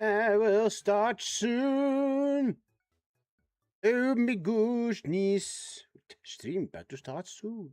I will start soon. Oh my goodness. Stream about to start soon.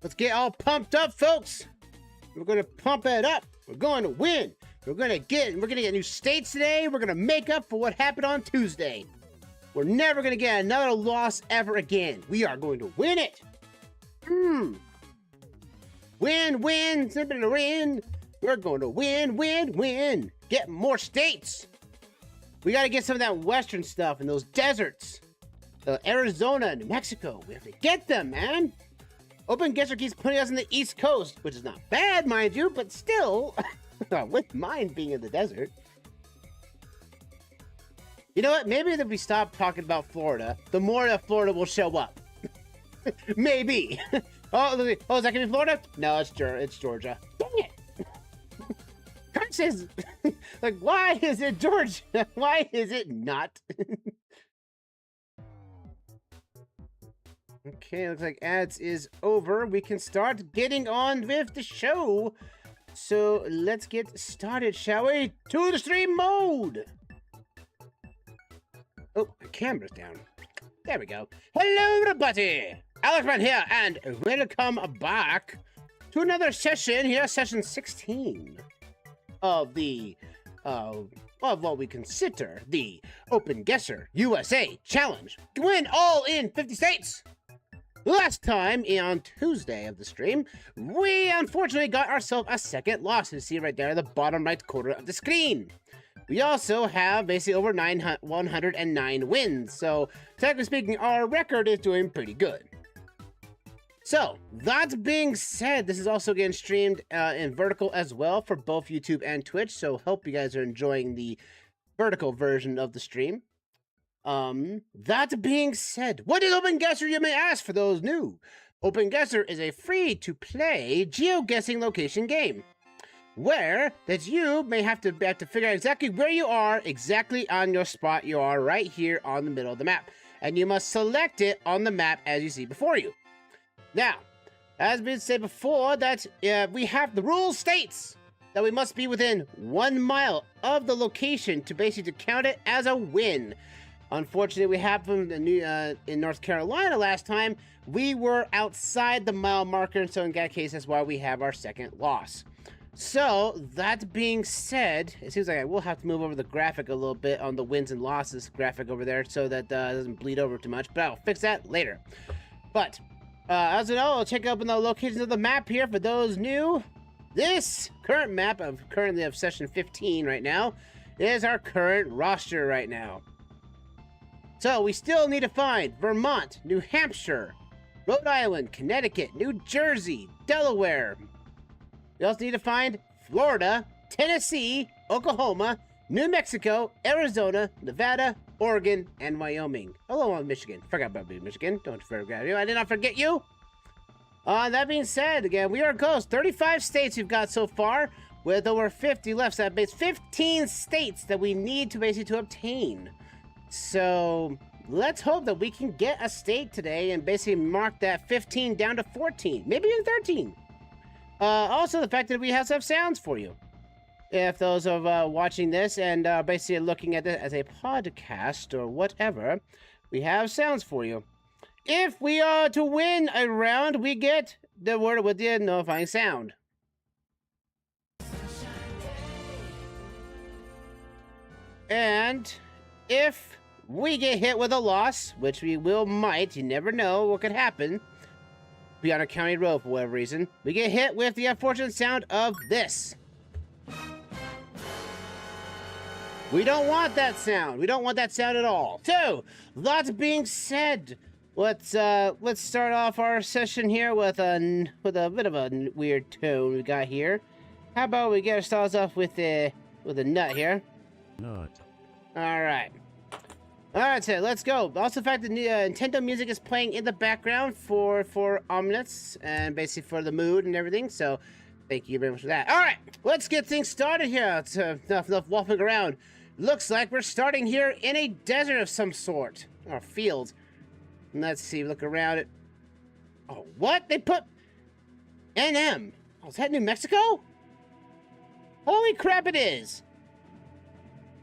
Let's get all pumped up, folks. We're gonna pump it up. We're going to win. We're gonna get new states today. We're gonna make up for what happened on Tuesday. We're never gonna get another loss ever again. We are going to win it. Win, simply to win. We're going to win. Get more states. We gotta get some of that western stuff and those deserts. Arizona, New Mexico. We have to get them, man. OpenGuessr keeps putting us in the East Coast, which is not bad, mind you, but still, I wouldn't mind being in the desert. You know what? Maybe if we stop talking about Florida, the more that Florida will show up. Maybe. Oh, is that gonna be Florida? No, it's Georgia. Dang it! Kurt says, like, why is it Georgia? Why is it not? Okay, looks like ads is over. We can start getting on with the show. So let's get started, shall we? To the stream mode. Oh, my camera's down. There we go. Hello, everybody. Alexman here, and welcome back to another session here, session 16 of the of what we consider the OpenGuessr USA Challenge. Win all in 50 states. Last time, on Tuesday of the stream, we unfortunately got ourselves a second loss. You see right there in the bottom right corner of the screen. We also have basically over 109 wins. So, technically speaking, our record is doing pretty good. So, that being said, this is also getting streamed in vertical as well for both YouTube and Twitch. So, hope you guys are enjoying the vertical version of the stream. That being said, what is OpenGuessr, you may ask, for those new? OpenGuessr is a free-to-play geoguessing location game, where that you may have to figure out exactly where you are, exactly on your spot you are right here on the middle of the map, and you must select it on the map as you see before you. Now, as we said before, that we have the rule states that we must be within 1 mile of the location to basically count it as a win. Unfortunately, we happened in North Carolina last time. We were outside the mile marker, so in that case, that's why we have our second loss. So, that being said, it seems like I will have to move over the graphic a little bit on the wins and losses graphic over there so that it doesn't bleed over too much, but I'll fix that later. But, as you know, I'll check up on the locations of the map here for those new. This current map currently of session 15 right now is our current roster right now. So, we still need to find Vermont, New Hampshire, Rhode Island, Connecticut, New Jersey, Delaware. We also need to find Florida, Tennessee, Oklahoma, New Mexico, Arizona, Nevada, Oregon, and Wyoming. Hello, Michigan. Forgot about Michigan. Don't forget you. I did not forget you. That being said, again, we are close. 35 states we've got so far, with over 50 left. So that makes 15 states that we need to basically obtain. So let's hope that we can get a state today and basically mark that 15 down to 14, maybe even 13. Also, the fact that we have some sounds for you. If those of watching this and basically looking at it as a podcast or whatever, we have sounds for you. If we are to win a round, we get the word with the notifying sound. And if we get hit with a loss, which we might, you never know what could happen, be on a county road for whatever reason, we get hit with the unfortunate sound of this. We don't want that sound. We don't want that sound at all. So, that being said, let's start off our session here with a bit of a weird tone we got here. How about we get ourselves off with a nut here? Nut. All right. Alright, so let's go. Also, the fact that Nintendo music is playing in the background for omelets and basically for the mood and everything. So, thank you very much for that. Alright, let's get things started here. It's enough walking around. Looks like we're starting here in a desert of some sort. Or field. Let's see, look around it. Oh, what? They put NM. Oh, is that New Mexico? Holy crap, it is.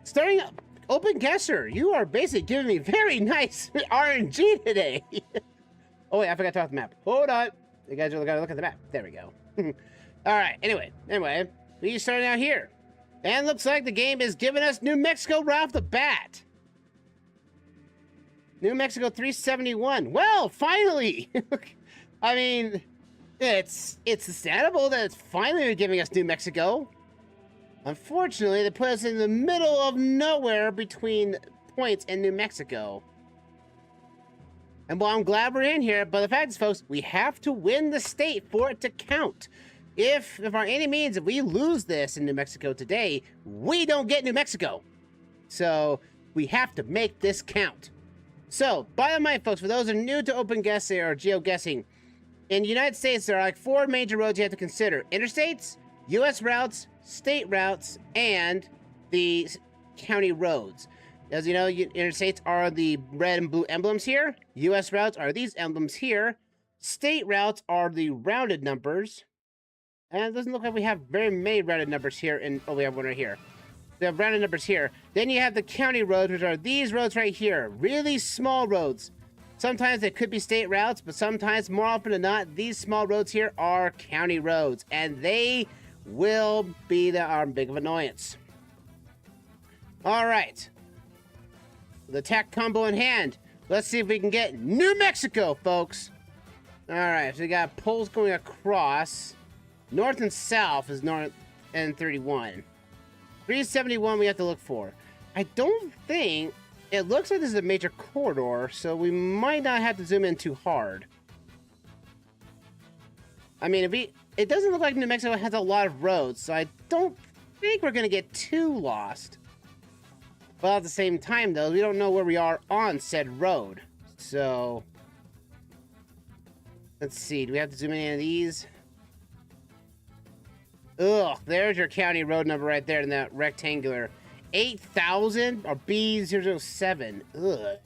Starting up. OpenGuessr, you are basically giving me very nice RNG today. Oh wait, I forgot to talk the map. Hold on. You guys gotta look at the map. There we go. Alright, anyway, we starting out here. And looks like the game is giving us New Mexico right off the bat. New Mexico 371. Well, finally! I mean, it's understandable that it's finally giving us New Mexico. Unfortunately, they put us in the middle of nowhere between points in New Mexico. And while I'm glad we're in here, but the fact is, folks, we have to win the state for it to count. If by any means, if we lose this in New Mexico today, we don't get New Mexico. So, we have to make this count. So, by the way, folks, for those who are new to OpenGuessr or GeoGuessing, in the United States, there are like 4 major roads you have to consider. Interstates, U.S. routes, state routes, and the county roads. As you know, interstates are the red and blue emblems here. U.S. routes are these emblems here. State routes are the rounded numbers. And it doesn't look like we have very many rounded numbers here. Oh, we have one right here. We have rounded numbers here. Then you have the county roads, which are these roads right here. Really small roads. Sometimes they could be state routes, but sometimes, more often than not, these small roads here are county roads. And they will be our big of annoyance. Alright. The attack combo in hand. Let's see if we can get New Mexico, folks. Alright, so we got poles going across. North and south is north and 31. 371 we have to look for. I don't think... It looks like this is a major corridor, so we might not have to zoom in too hard. I mean, it doesn't look like New Mexico has a lot of roads, so I don't think we're going to get too lost. But at the same time, though, we don't know where we are on said road. So, let's see. Do we have to zoom in any of these? Ugh, there's your county road number right there in that rectangular. 8,000 or B007. Ugh.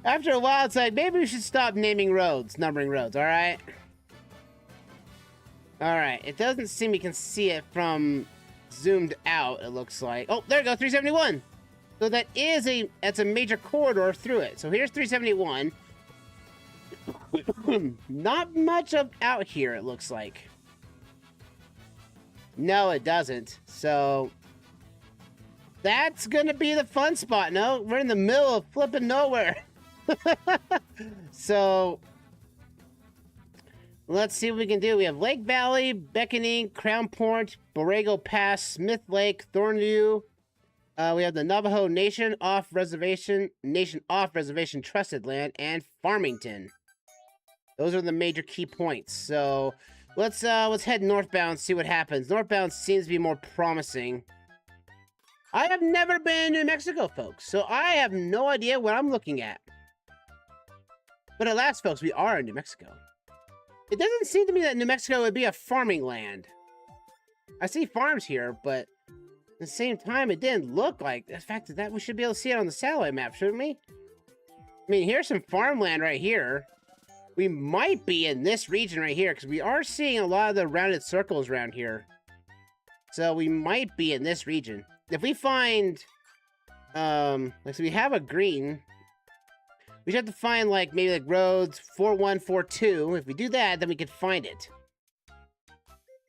After a while, it's like, maybe we should stop naming roads, numbering roads, alright? Alright, it doesn't seem we can see it from zoomed out, it looks like. Oh, there we go, 371. So that's a major corridor through it. So here's 371. Not much of out here, it looks like. No, it doesn't. So that's gonna be the fun spot. No, we're in the middle of flipping nowhere. So let's see what we can do. We have Lake Valley, Beckoning, Crown Point, Borrego Pass, Smith Lake, Thornview. We have the Navajo Nation off reservation trusted land, and Farmington. Those are the major key points. So let's head northbound, see what happens. Northbound seems to be more promising. I have never been to New Mexico, folks, so I have no idea what I'm looking at. But at last, folks, we are in New Mexico. It doesn't seem to me that New Mexico would be a farming land. I see farms here, but At the same time, it didn't look like the fact that we should be able to see it on the satellite map, shouldn't we? I mean, here's some farmland right here. We might be in this region right here because we are seeing a lot of the rounded circles around here. So we might be in this region. If we find, like, so we have a green. We just have to find, like, maybe, like, roads 4142. If we do that, then we can find it.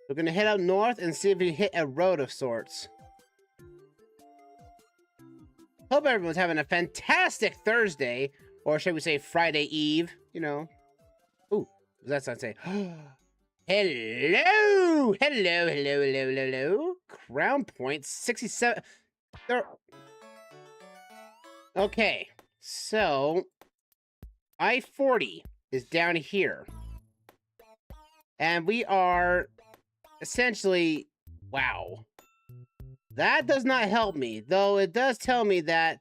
We're gonna head out north and see if we hit a road of sorts. Hope everyone's having a fantastic Thursday, or should we say Friday Eve, you know. Ooh, what does that sound say? Hello! Hello! Crown Point, 67... Okay, so... I-40 is down here. And we are... essentially... Wow. That does not help me, though it does tell me that...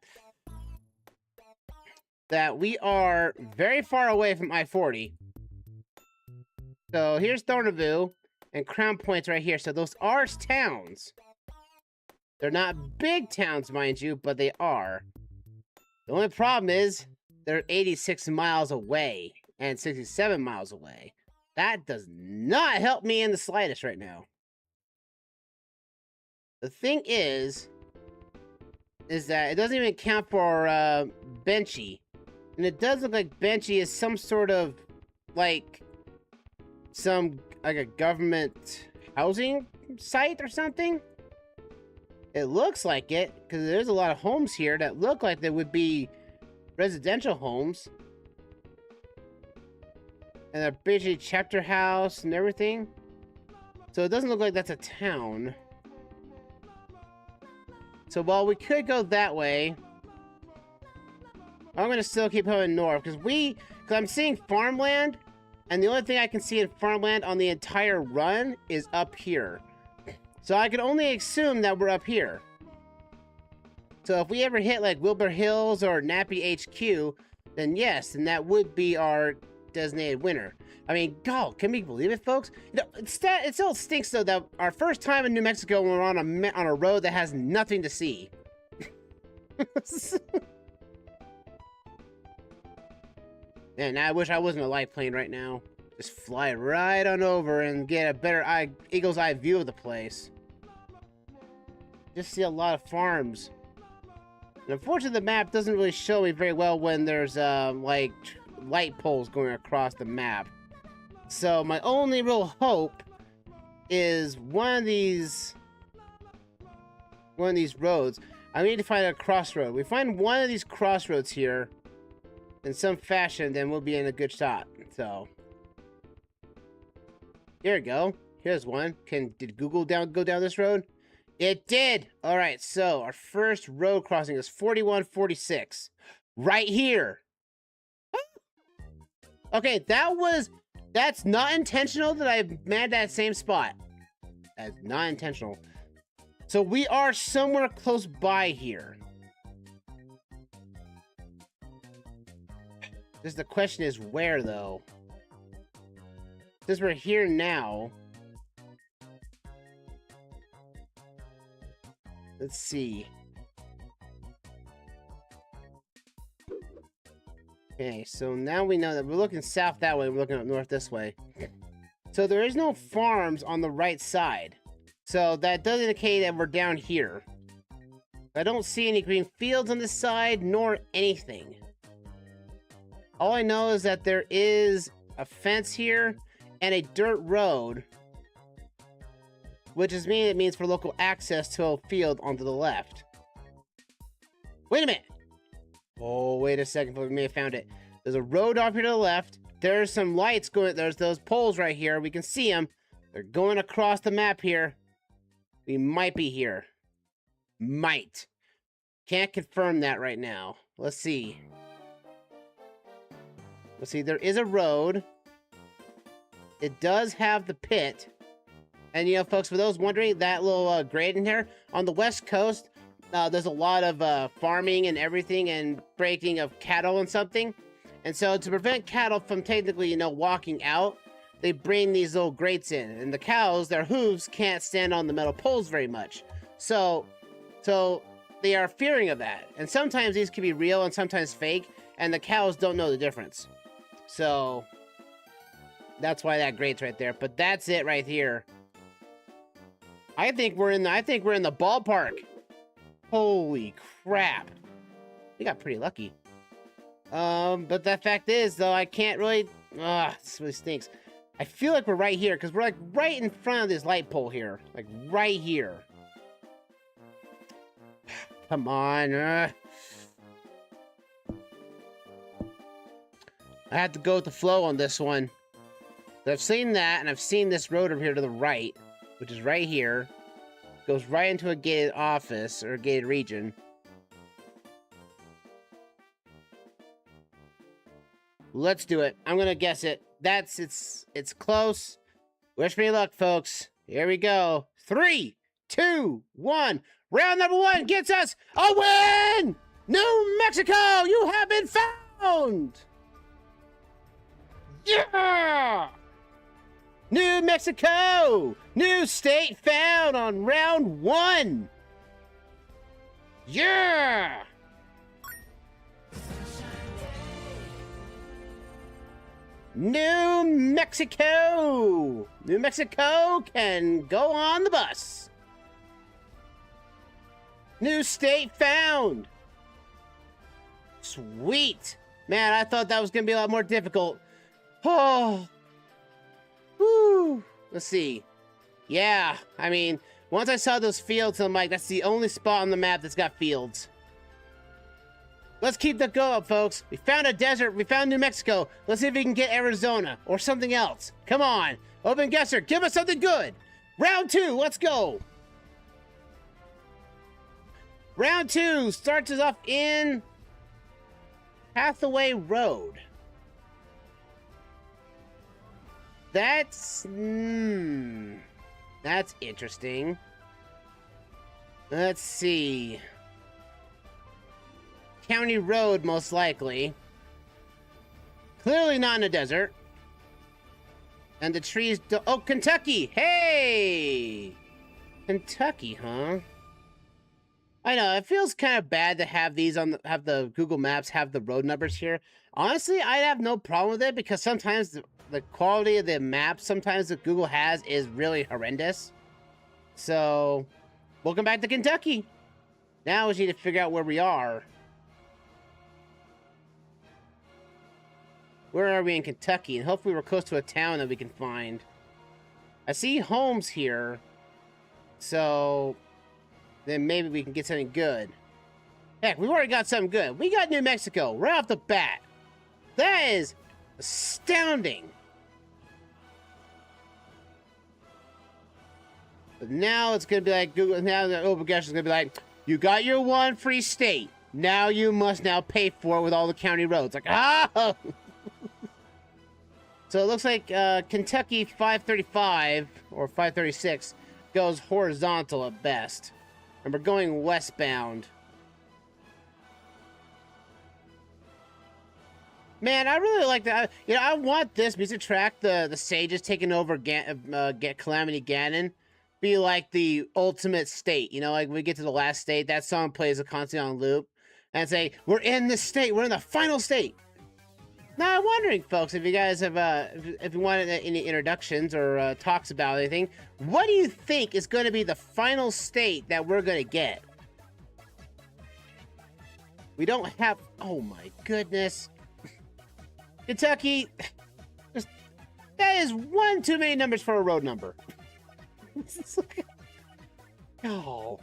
we are very far away from I-40. So here's Thorneville and Crown Point's right here. So those are towns. They're not big towns, mind you, but they are. The only problem is they're 86 miles away and 67 miles away. That does not help me in the slightest right now. The thing is that it doesn't even count for Benchy. And it does look like Benchy is some sort of, like, a government housing site or something. It looks like it, because there's a lot of homes here that look like they would be residential homes. And a basically chapter house and everything. So it doesn't look like that's a town. So while we could go that way, I'm gonna still keep going north because I'm seeing farmland, and the only thing I can see in farmland on the entire run is up here. So I can only assume that we're up here. So if we ever hit like Wilbur Hills or Nappy HQ, then yes, and that would be our designated winner. I mean, God, can we believe it, folks? You know, it still stinks though that our first time in New Mexico, we're on a road that has nothing to see. Man, I wish I wasn't a light plane right now. Just fly right on over and get a better eagle's eye view of the place. Just see a lot of farms. And unfortunately, the map doesn't really show me very well when there's like light poles going across the map. So my only real hope is one of these roads. I need to find a crossroad. We find one of these crossroads here in some fashion, then we'll be in a good shot. So here we go. Here's one. Did Google go down this road? It did. All right. So our first road crossing is 4146, right here. Okay, that's not intentional that I made that same spot. That's not intentional. So we are somewhere close by here. Just the question is where, though? Since we're here now. Let's see. Okay, so now we know that we're looking south that way, we're looking up north this way. So there is no farms on the right side. So that does indicate that we're down here. I don't see any green fields on this side, nor anything. All I know is that there is a fence here and a dirt road, which means for local access to a field onto the left. Wait a minute. Oh, wait a second, we may have found it. There's a road off here to the left. There's some lights going. There's those poles right here. We can see them. They're going across the map here. We might be here. Might. Can't confirm that right now. Let's see. Let's see. There is a road. It does have the pit. And, you know, folks, for those wondering, that little grade in here, on the West Coast, there's a lot of farming and everything and breaking of cattle and something. And so to prevent cattle from technically, you know, walking out, they bring these little grates in. And the cows, their hooves can't stand on the metal poles very much. So they are fearing of that. And sometimes these can be real and sometimes fake, and the cows don't know the difference. So that's why that grates right there. But that's it right here. I think we're in the ballpark. Holy crap. We got pretty lucky. But the fact is, though, I can't really... this really stinks. I feel like we're right here, because we're, like, right in front of this light pole here. Like, right here. Come on. I have to go with the flow on this one. I've seen that, and I've seen this road over here to the right, which is right here. Goes right into a gated office, or a gated region. Let's do it. I'm gonna guess it. It's close. Wish me luck, folks. Here we go. 3, 2, 1. Round number 1 gets us a win! New Mexico, you have been found! Yeah! New Mexico! New state found on round 1! Yeah! New Mexico! New Mexico can go on the bus. New state found. Sweet. Man, I thought that was going to be a lot more difficult. Oh. Woo. Let's see. Yeah, I mean, once I saw those fields, I'm like, that's the only spot on the map that's got fields. Let's keep the go up, folks. We found a desert. We found New Mexico. Let's see if we can get Arizona or something else. Come on. OpenGuessr, give us something good. Round 2, let's go. Round 2 starts us off in Hathaway Road. That's interesting. Let's see. County Road, most likely. Clearly not in a desert. And the trees oh, Kentucky! Hey! Kentucky, huh? I know, it feels kind of bad to have these on have the Google Maps have the road numbers here. Honestly, I'd have no problem with it because sometimes the quality of the maps sometimes that Google has is really horrendous. So, welcome back to Kentucky. Now we need to figure out where we are. Where are we in Kentucky? And hopefully we're close to a town that we can find. I see homes here. So, then maybe we can get something good. Heck, we've already got something good. We got New Mexico right off the bat. That is astounding. But now it's going to be like Google. Now the OpenGuessr is going to be like, you got your one free state. Now you must now pay for it with all the county roads. Like, ah! So it looks like Kentucky 535 or 536 goes horizontal at best. And we're going westbound. Man, I really like that. You know, I want this music track, the Sages taking over Calamity Ganon, be like the ultimate state. You know, like when we get to the last state, that song plays constantly on loop. And say, we're in this state. We're in the final state. Now, I'm wondering, folks, if you guys have, if you wanted any introductions or talks about anything, what do you think is going to be the final state that we're going to get? We don't have... Oh, my goodness. Kentucky, that is one too many numbers for a road number. Oh.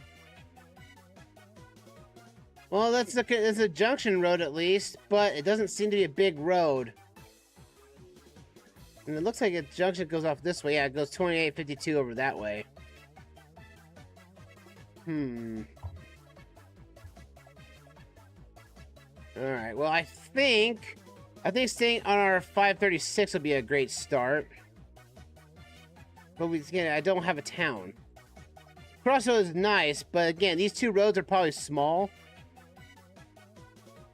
Well, that's a junction road at least, but it doesn't seem to be a big road. And it looks like a junction goes off this way. Yeah, it goes 2852 over that way. Alright, well, I think staying on our 536 will be a great start. But again, I don't have a town. Crossroads is nice, but again, these two roads are probably small.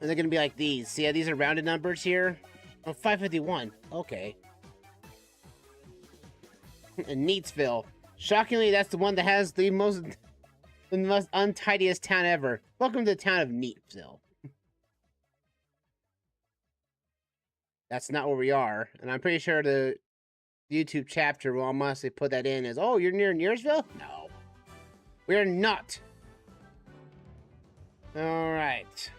And they're going to be like these. See how these are rounded numbers here? Oh, 551. Okay. And Neatsville. Shockingly, that's the one that has the most... The most untidiest town ever. Welcome to the town of Neatville. That's not where we are. And I'm pretty sure the YouTube chapter will honestly put that in as, oh, you're near Nearsville? No. We're not. Alright.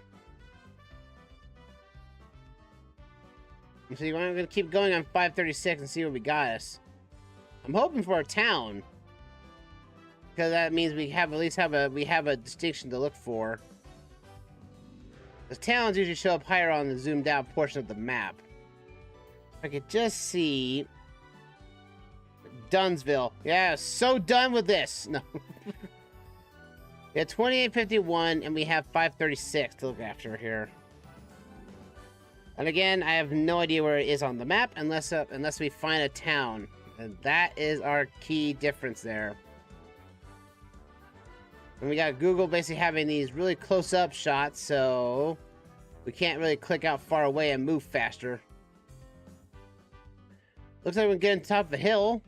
So I'm going to keep going on 536 and see what we got us. I'm hoping for a town. Because that means we have at least have a distinction to look for. The towns usually show up higher on the zoomed out portion of the map. If I could just see Dunsville. Yeah, so done with this. No. We have 2851 and we have 536 to look after here. And again, I have no idea where it is on the map unless we find a town. And that is our key difference there. And we got Google basically having these really close-up shots, so we can't really click out far away and move faster. Looks like we can get on top of a hill.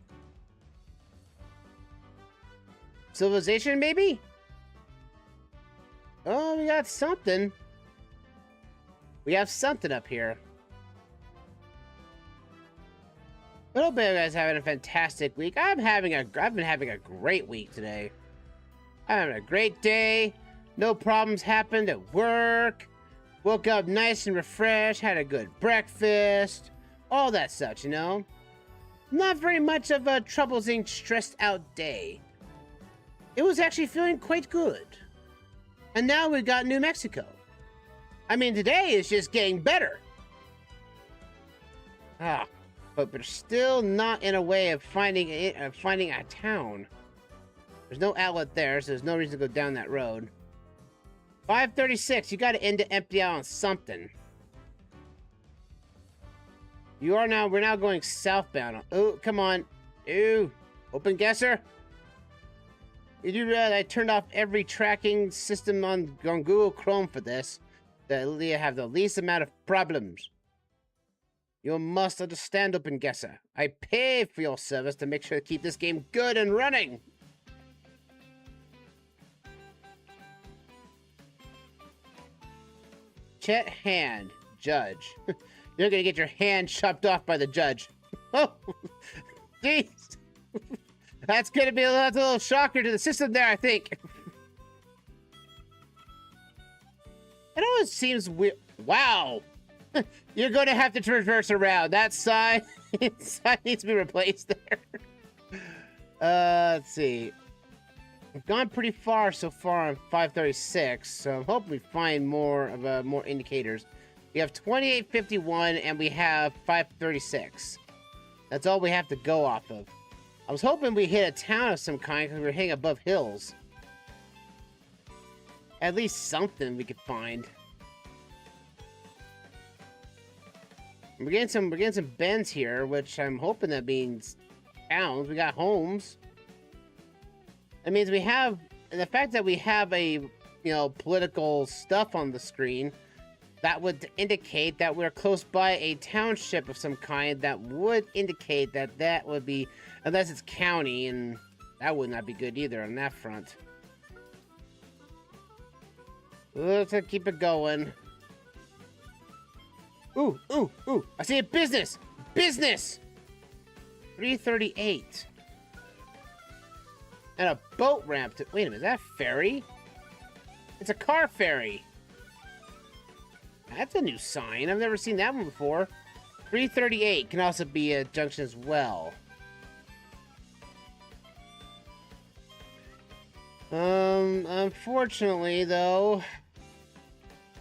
Civilization, maybe? Oh, we got something. We have something up here. I hope you guys are having a fantastic week. I've been having a great week today. I'm having a great day. No problems happened at work. Woke up nice and refreshed. Had a good breakfast. All that such, you know. Not very much of a troublesome, stressed out day. It was actually feeling quite good. And now we've got New Mexico. I mean, today is just getting better. But we're still not in a way of finding a town. There's no outlet there, so there's no reason to go down that road. 536, you got to end to empty out on something. We're now going southbound. Oh, come on. Ooh, OpenGuessr. Did you realize I turned off every tracking system on Google Chrome for this? That have the least amount of problems. You must understand, OpenGuessr. I pay for your service to make sure to keep this game good and running. Chet Hand, judge. You're gonna get your hand chopped off by the judge. Oh, jeez. That's gonna be a little shocker to the system there, I think. It always seems weird. Wow. You're going to have to traverse around. That sign, sign needs to be replaced there. Let's see. We've gone pretty far so far on 536, so I'm hoping we find more indicators. We have 2851 and we have 536. That's all we have to go off of. I was hoping we hit a town of some kind because we're hitting above hills. At least something we could find. We're getting some bends here, which I'm hoping that means towns. We got homes. That means we have, and the fact that we have a, political stuff on the screen, that would indicate that we're close by a township of some kind. That would indicate that would be, unless it's county, and that would not be good either on that front. Let's keep it going. Ooh, ooh, ooh. I see a business. Business. 338. And a boat ramp to... Wait a minute, is that a ferry? It's a car ferry. That's a new sign. I've never seen that one before. 338 can also be a junction as well. Unfortunately, though...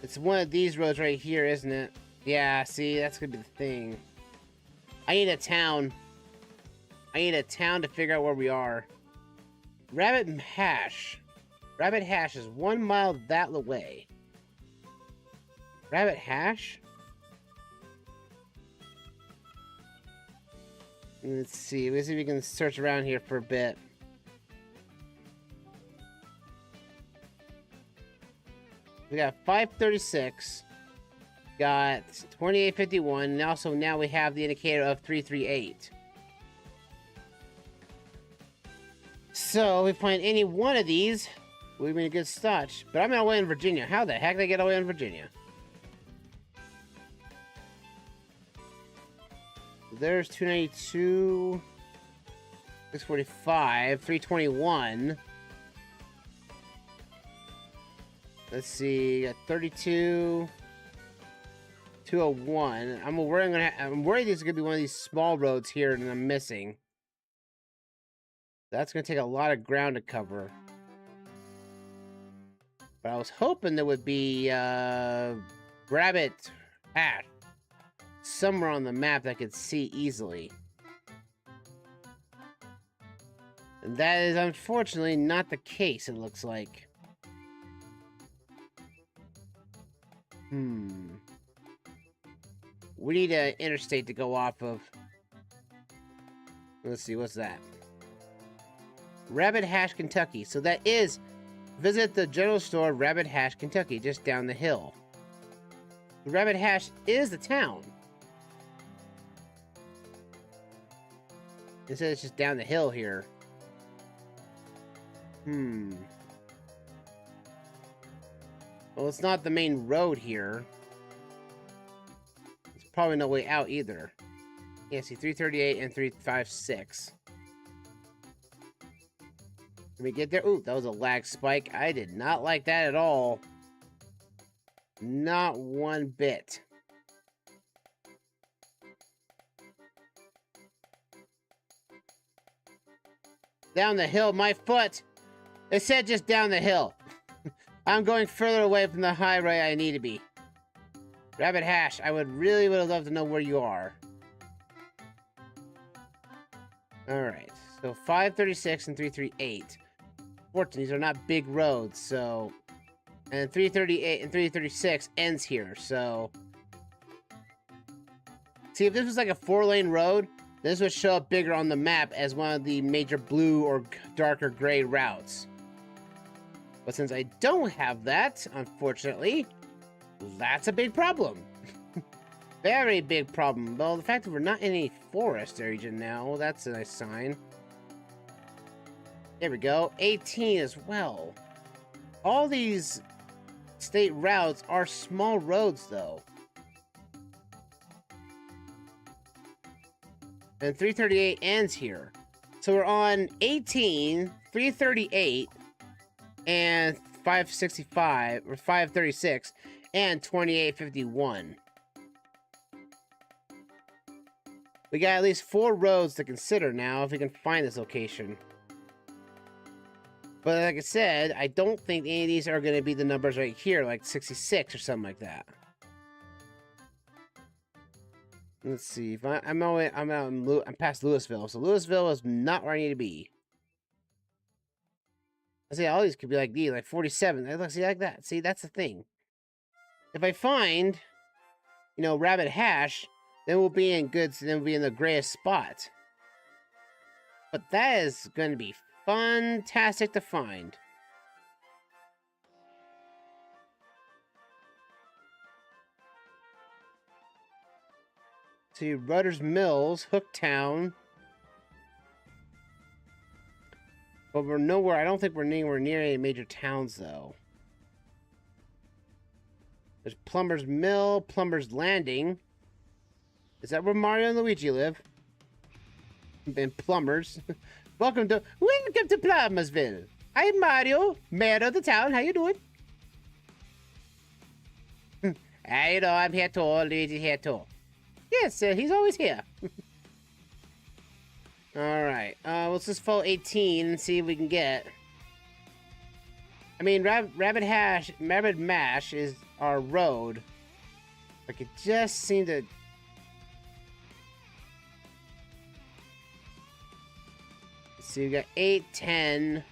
It's one of these roads right here, isn't it? Yeah, see, that's gonna be the thing. I need a town. I need a town to figure out where we are. Rabbit Hash. Rabbit Hash is 1 mile that way. Rabbit Hash? Let's see if we can search around here for a bit. We got 536. Got 2851, and also now we have the indicator of 338. So if we find any one of these, We've been a good start. But I'm away in Virginia. How the heck did I get away in Virginia? There's 292, 645, 321. Let's see, got 32, 201. I'm worried this is gonna be one of these small roads here and I'm missing. That's gonna take a lot of ground to cover. But I was hoping there would be rabbit hash somewhere on the map that I could see easily. And that is unfortunately not the case, it looks like. We need an interstate to go off of. Let's see, what's that? Rabbit Hash, Kentucky. So that is, visit the general store Rabbit Hash, Kentucky, just down the hill. The Rabbit Hash is the town. It says it's just down the hill here. Well, it's not the main road here. It's probably no way out either. Yeah, see, 338 and 356. Can we get there? Ooh, that was a lag spike. I did not like that at all. Not one bit. Down the hill, my foot. It said just down the hill. I'm going further away from the highway I need to be. Rabbit Hash, I would have loved to know where you are. Alright, so 536 and 338. Fortunately, these are not big roads, so... And 338 and 336 ends here, so... See, if this was like a 4-lane road, this would show up bigger on the map as one of the major blue or darker gray routes. But since I don't have that, unfortunately, that's a big problem. Very big problem. Well, the fact that we're not in any forest region now, well, that's a nice sign. There we go. 18 as well. All these state routes are small roads, though. And 338 ends here. So we're on 18, 338, and 565, or 536, and 2851. We got at least 4 roads to consider now if we can find this location. But like I said, I don't think any of these are going to be the numbers right here, like 66 or something like that. Let's see. If I'm past Louisville, so Louisville is not where I need to be. I say all these could be like these, like 47. Look, see, like that. See, that's the thing. If I find, you know, Rabbit Hash, then we'll be in good. Then we'll be in the grayest spot. But that is going to be fantastic to find. See, Rutter's Mills, Hooktown. But we're nowhere. I don't think we're anywhere near any major towns, though. There's Plumber's Mill, Plumber's Landing. Is that where Mario and Luigi live? And Plumbers. Welcome to Plumbersville. I'm Mario, mayor of the town. How you doing? You know, I'm here too. Luigi's here too. Yes, he's always here. Alright, let's just follow 18 and see if we can get... I mean, Rabbit Mash is our road. I could just seem to... Let's see, we got 8, 10...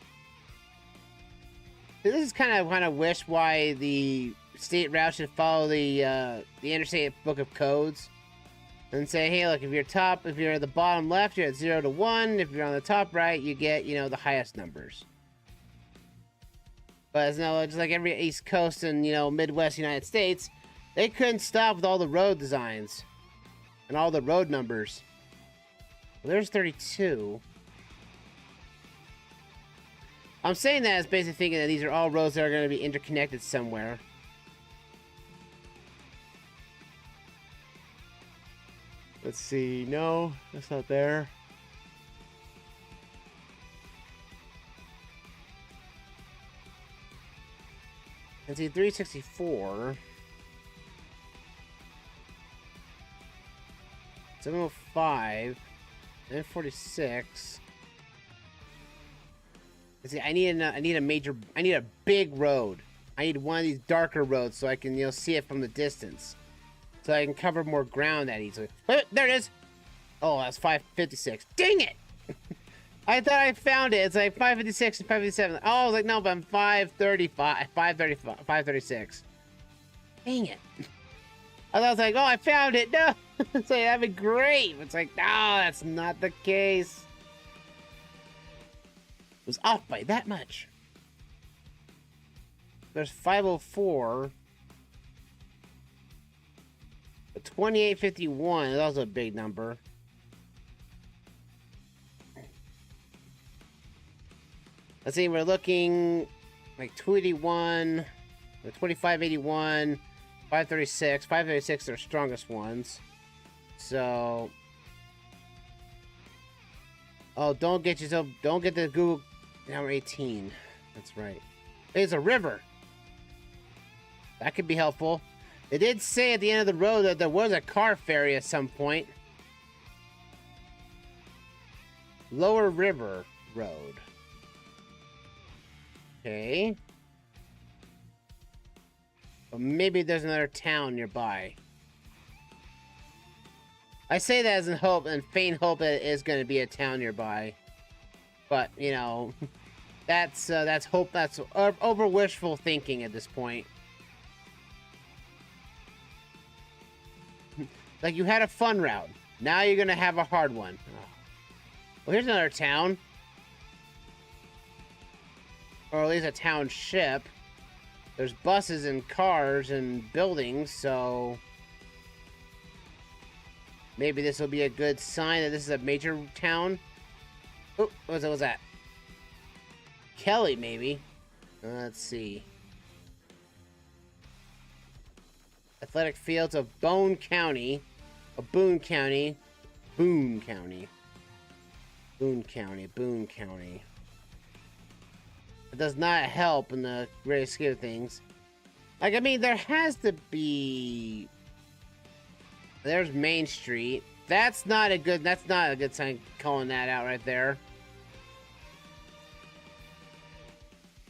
This is kind of wish why the state route should follow the interstate book of codes. And say, hey, look, if you're at the bottom left, you're at 0 to 1. If you're on the top right, you get, you know, the highest numbers. But, you know, just like every East Coast and, you know, Midwest United States, they couldn't stop with all the road designs. And all the road numbers. Well, there's 32. I'm saying that as basically thinking that these are all roads that are going to be interconnected somewhere. Let's see. No, that's not there. Let's see, 364. 705. 946. Let's see, I need a big road. I need one of these darker roads so I can, you know, see it from the distance. So I can cover more ground that easily. Wait, there it is. Oh, that's 556. Dang it! I thought I found it. It's like 556 and 557. Oh, I was like, no, but I'm 536. Dang it. I was like, oh, I found it. No. It's like, that'd be great. It's like, no, that's not the case. It was off by that much. There's 504. 2851. That was a big number. Let's see, we're looking like 281, 2581, 536. 536 are the strongest ones. So, oh, don't get the Google number 18. That's right. There's a river. That could be helpful. They did say at the end of the road that there was a car ferry at some point. Lower River Road. Okay. But maybe there's another town nearby. I say that as in hope and faint hope that it is going to be a town nearby. But, you know, that's hope. That's over wishful thinking at this point. Like, you had a fun route. Now you're going to have a hard one. Oh. Well, here's another town. Or at least a township. There's buses and cars and buildings, so maybe this will be a good sign that this is a major town. Oh, what was that? Kelly, maybe. Let's see. Athletic fields of Boone County. Boone County. Boone County. Boone County. Boone County. It does not help in the great scheme of things. Like, I mean, there has to be... There's Main Street. That's not a good sign calling that out right there.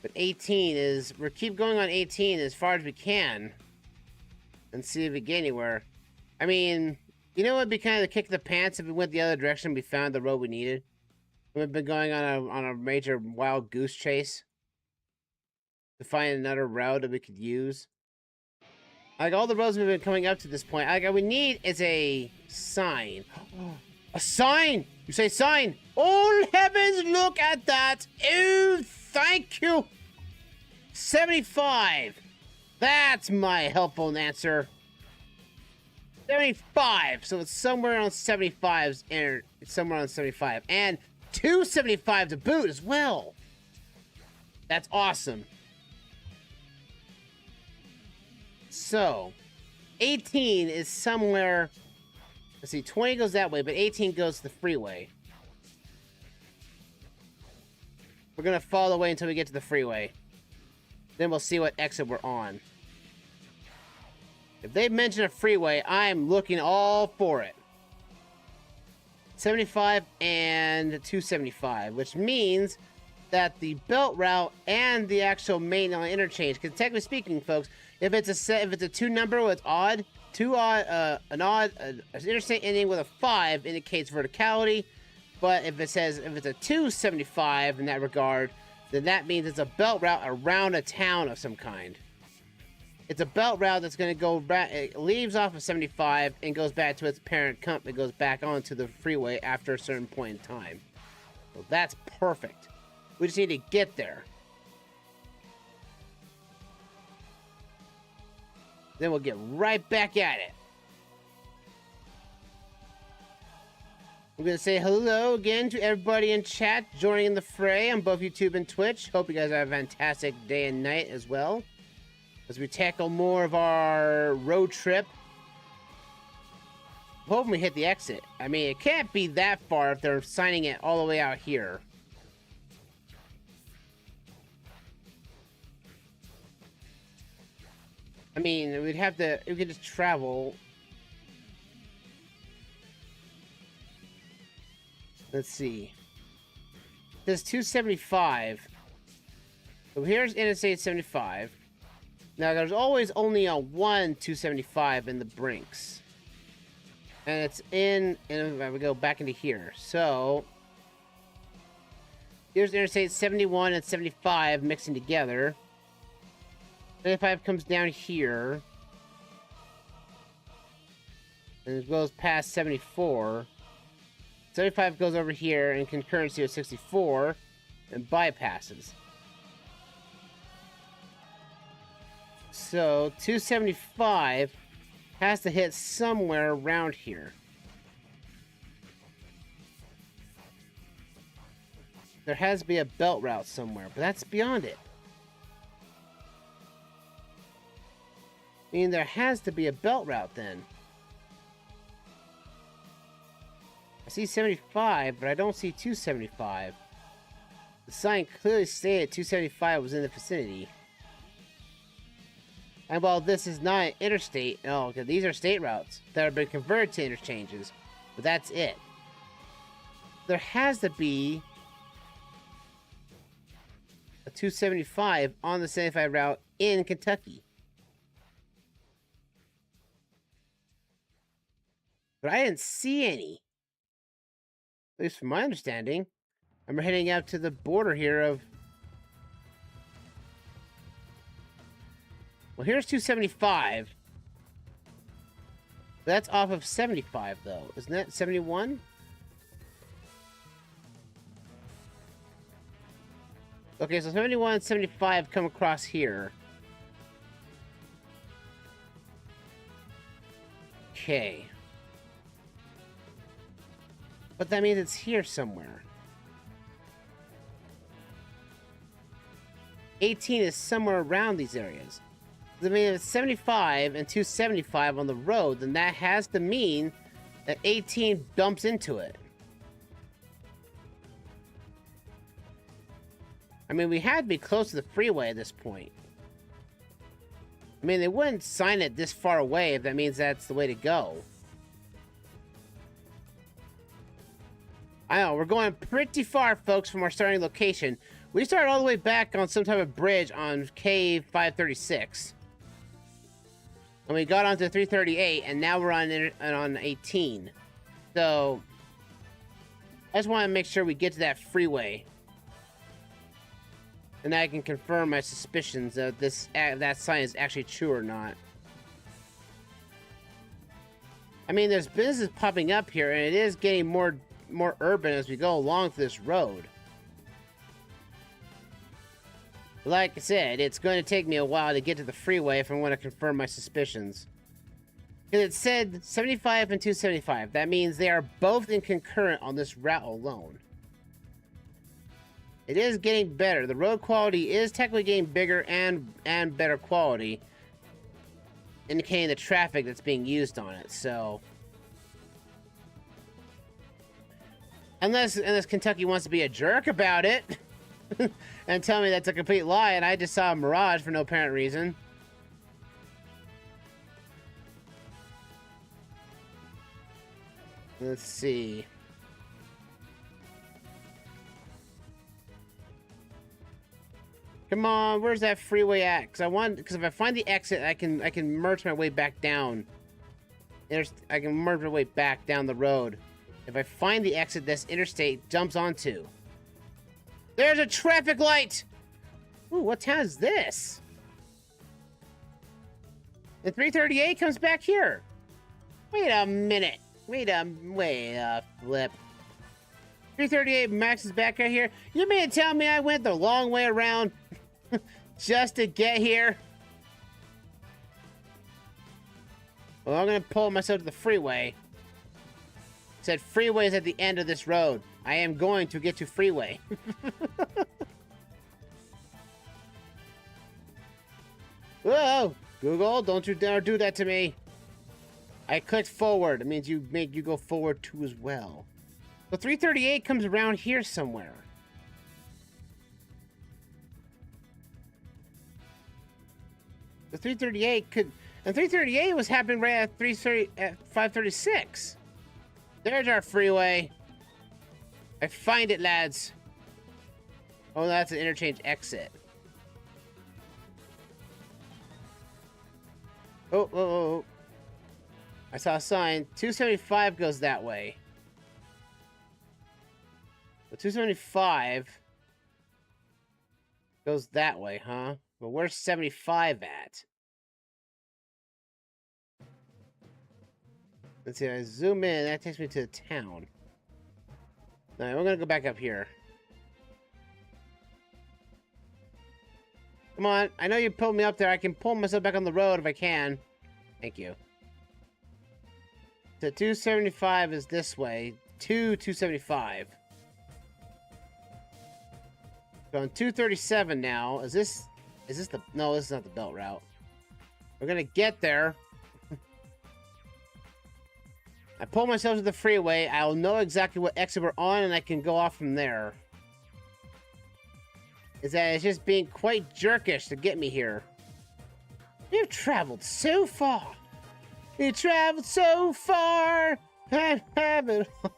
But 18 is... We'll keep going on 18 as far as we can. And see if we get anywhere. I mean, you know what would be kind of the kick of the pants if we went the other direction and we found the road we needed? We've been going on a major wild goose chase to find another route that we could use. Like, all the roads we've been coming up to this point, like, all we need is a sign. A sign! You say sign! Oh, heavens, look at that! Oh, thank you! 75! That's my helpful answer. 75. So it's somewhere on 75's enter. It's somewhere on 75. And 275 to boot as well. That's awesome. So 18 is somewhere. Let's see, 20 goes that way, but 18 goes to the freeway. We're gonna follow the way until we get to the freeway. Then we'll see what exit we're on. If they mention a freeway, I'm looking all for it. 75 and 275, which means that the belt route and the actual main interchange, because technically speaking, folks, if it's a two number with an interstate ending with a 5 indicates verticality, but if it's a 275 in that regard, then that means it's a belt route around a town of some kind. It's a belt route that's going to go back. It leaves off of 75 and goes back to its parent company. It goes back onto the freeway after a certain point in time. Well, that's perfect. We just need to get there. Then we'll get right back at it. I'm going to say hello again to everybody in chat joining in the fray on both YouTube and Twitch. Hope you guys have a fantastic day and night as well, as we tackle more of our road trip. I'm hoping we hit the exit. I mean, it can't be that far if they're signing it all the way out here. I mean, we could just travel. Let's see. This 275. So here's Interstate 75. Now there's always only a 275 in the Brinks. And it's and I would go back into here. So here's Interstate 71 and 75 mixing together. 75 comes down here. And it goes past 74. 75 goes over here in concurrency with 64 and bypasses. So 275 has to hit somewhere around here. There has to be a belt route somewhere, but that's beyond it. I mean, there has to be a belt route then. I see 75, but I don't see 275. The sign clearly stated 275 was in the vicinity. And while this is not an interstate, no, because these are state routes that have been converted to interchanges, but that's it. There has to be a 275 on the 75 route in Kentucky. But I didn't see any. At least from my understanding. I'm heading out to the border here of... Well, here's 275. That's off of 75, though. Isn't that 71? Okay, so 71 and 75 come across here. Okay. But that means it's here somewhere. 18 is somewhere around these areas. I mean, if it's 75 and 275 on the road, then that has to mean that 18 dumps into it. I mean, we had to be close to the freeway at this point. I mean, they wouldn't sign it this far away if that means that's the way to go. I know, we're going pretty far, folks, from our starting location. We started all the way back on some type of bridge on K536. And we got onto 338, and now we're on 18. So, I just want to make sure we get to that freeway. And I can confirm my suspicions that that sign is actually true or not. I mean, there's businesses popping up here, and it is getting more urban as we go along this road. Like I said, it's going to take me a while to get to the freeway if I want to confirm my suspicions. Because it said 75 and 275. That means they are both in concurrent on this route alone. It is getting better. The road quality is technically getting bigger and better quality, indicating the traffic that's being used on it. So, unless Kentucky wants to be a jerk about it and tell me that's a complete lie and I just saw a mirage for no apparent reason. Let's see. Come on, where's that freeway at? Because if I find the exit, I can merge my way back down. I can merge my way back down the road. If I find the exit this interstate jumps onto. There's a traffic light! Ooh, what town is this? The 338 comes back here. Wait a minute. Wait a flip. 338 Max is back right here. You mean to tell me I went the long way around just to get here? Well, I'm gonna pull myself to the freeway. said freeway is at the end of this road. I am going to get to freeway. Whoa! Google, don't you dare do that to me. I clicked forward. It means you go forward too as well. So 338 comes around here somewhere. The 338 could... And 338 was happening right at 536. There's our freeway. I find it, lads. Oh, that's an interchange exit. Oh. I saw a sign. 275 goes that way. But 275 goes that way, huh? But where's 75 at? Let's see, I zoom in, that takes me to the town. Alright, we're gonna go back up here. Come on, I know you pulled me up there. I can pull myself back on the road if I can. Thank you. So 275 is this way. 275. We're on 237 now. Is this the... No, this is not the belt route. We're gonna get there. I pull myself to the freeway. I'll know exactly what exit we're on, and I can go off from there. Is that it's just being quite jerkish to get me here. You've traveled so far. You traveled so far. I have it all.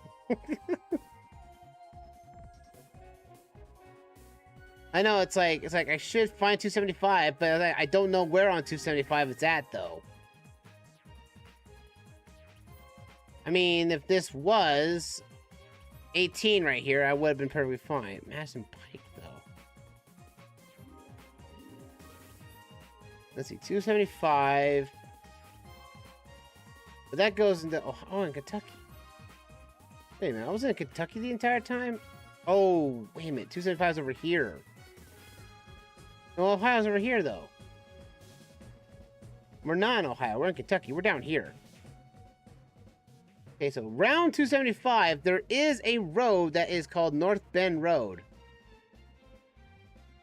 I know it's like I should find 275, but I don't know where on 275 it's at though. I mean, if this was 18 right here, I would have been perfectly fine. Madison Pike, though. Let's see, 275. But that goes into... Oh, in Kentucky. Wait a minute, I was in Kentucky the entire time? Oh, wait a minute, 275 is over here. No, Ohio's over here, though. We're not in Ohio, we're in Kentucky. We're down here. Okay, so round 275, there is a road that is called North Bend Road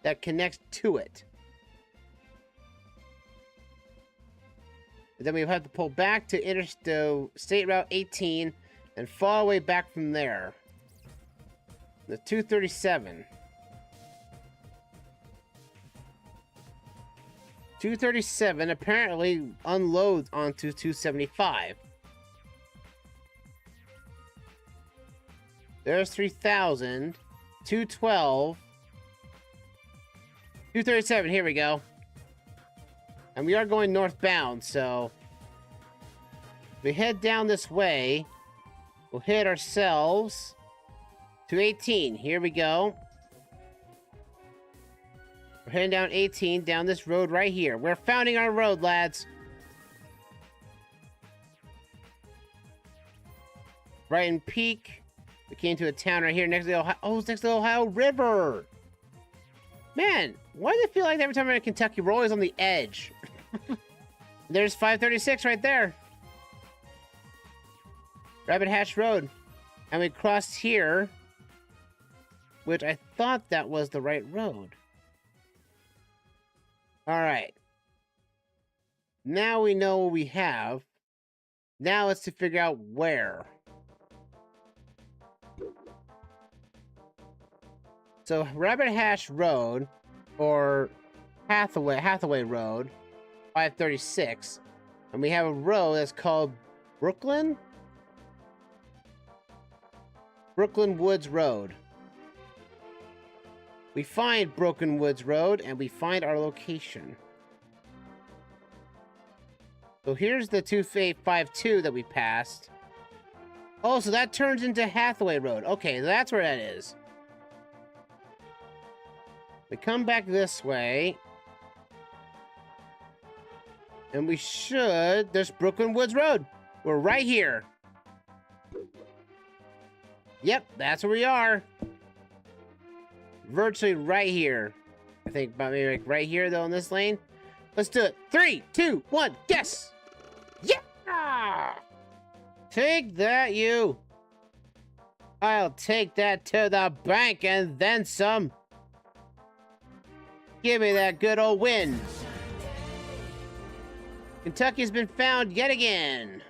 that connects to it. And then we have to pull back to State Route 18 and fall away back from there. The 237. 237 apparently unloads onto 275. There's 3,000, 212, 237, here we go. And we are going northbound, so if we head down this way, we'll hit ourselves to 18. Here we go. We're heading down 18, down this road right here. We're founding our road, lads. Brighton Peak. We came to a town right here next to the Ohio... Oh, it's next to the Ohio River. Man, why does it feel like every time I'm in Kentucky, we're always on the edge? There's 536 right there. Rabbit Hatch Road. And we crossed here, which I thought that was the right road. All right. Now we know what we have. Now it's to figure out where. So Rabbit Hatch Road, or Hathaway Road, 536, and we have a road that's called Brooklyn Woods Road. We find Broken Woods Road, and we find our location. So here's the 2852 that we passed. Oh, so that turns into Hathaway Road. Okay, that's where that is. We come back this way. And we should... There's Brooklyn Woods Road. We're right here. Yep, that's where we are. Virtually right here. I think about maybe like right here, though, in this lane. Let's do it. 3, 2, 1, guess! Yeah! Take that, you! I'll take that to the bank and then some. Give me that good old win. Kentucky's been found yet again.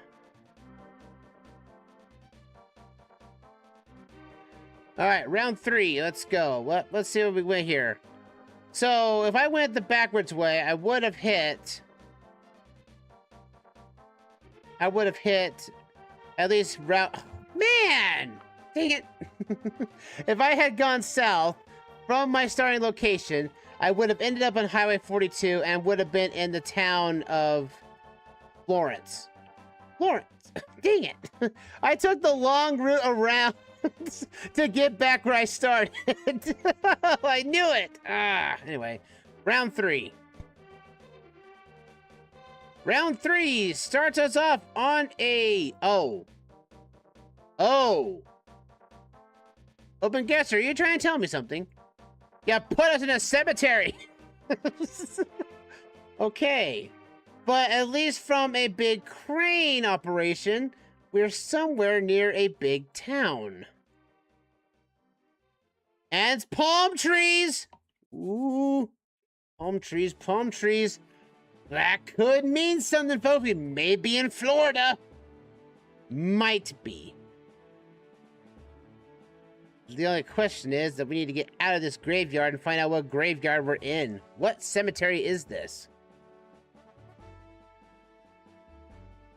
All right, round 3. Let's go. Let's see what we went here. So if I went the backwards way, I would have hit at least route. Man, dang it! If I had gone south from my starting location, I would have ended up on Highway 42 and would have been in the town of Florence. Dang it! I took the long route around to get back where I started. I knew it. Anyway, round 3. Round 3 starts us off on a OpenGuessr, are you trying to tell me something? Yeah, put us in a cemetery. Okay. But at least from a big crane operation, we're somewhere near a big town. And it's palm trees. Ooh. Palm trees. That could mean something, folks. We may be in Florida. Might be. The only question is that we need to get out of this graveyard and find out what graveyard we're in. What cemetery is this?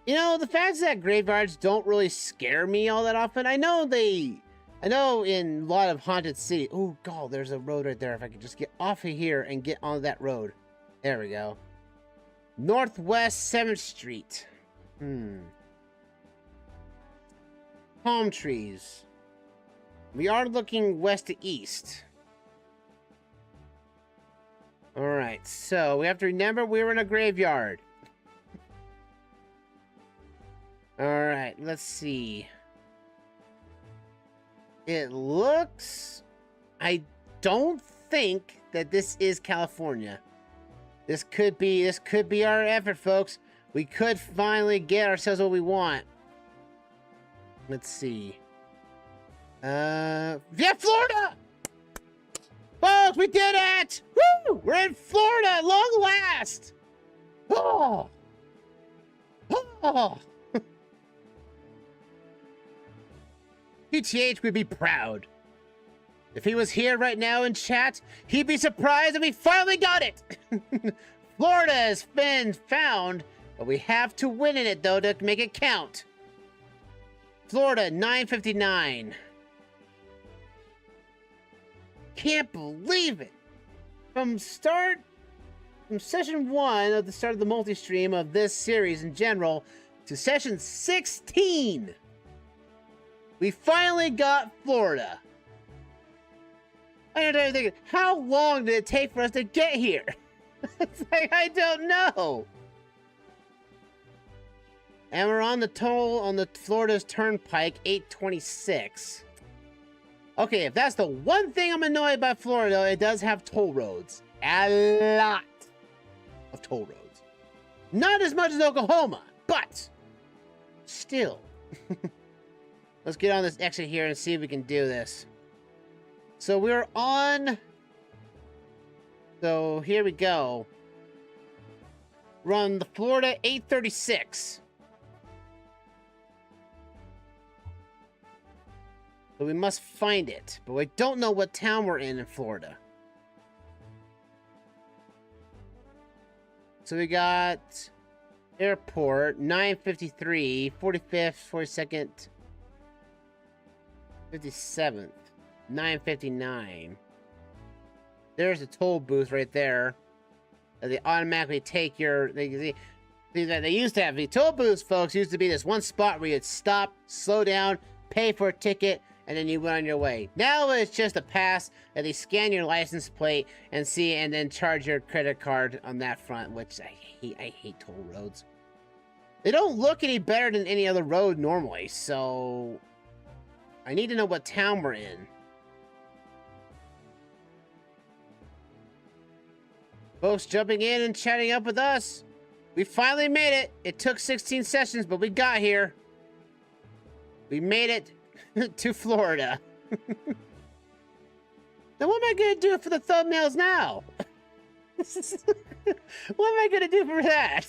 You know, the fact that graveyards don't really scare me all that often. I know in a lot of haunted cities. Oh, God, there's a road right there. If I could just get off of here and get on that road. There we go. Northwest 7th Street. Palm trees. We are looking west to east. Alright, so we have to remember we were in a graveyard. Alright, let's see. It looks... I don't think that this is California. This could be our effort, folks. We could finally get ourselves what we want. Let's see. Yeah, Florida! Folks, we did it! Woo! We're in Florida at long last! Oh! PTH would be proud. If he was here right now in chat, he'd be surprised that we finally got it! Florida has been found, but we have to win in it, though, to make it count. Florida, 959. Can't believe it. From session 1 of the start of the multi-stream of this series in general to session 16, we finally got Florida. I don't think, how long did it take for us to get here? It's like, I don't know. And we're on the Florida's Turnpike, 826. Okay, if that's the one thing I'm annoyed by Florida, it does have toll roads. A lot of toll roads. Not as much as Oklahoma, but still. Let's get on this exit here and see if we can do this. So we're on... So here we go. We're on the Florida 836. So we must find it, but we don't know what town we're in Florida. So we got airport, 953, 45th, 42nd, 57th, 959. There's a toll booth right there. They automatically take your... They used to have the toll booths, folks. Used to be this one spot where you'd stop, slow down, pay for a ticket, and then you went on your way. Now it's just a pass that they scan your license plate and see, and then charge your credit card on that front, which I hate toll roads. They don't look any better than any other road normally, so I need to know what town we're in. Folks jumping in and chatting up with us. We finally made it. It took 16 sessions, but we got here. We made it. to Florida. Then what am I gonna do for the thumbnails now? What am I gonna do for that?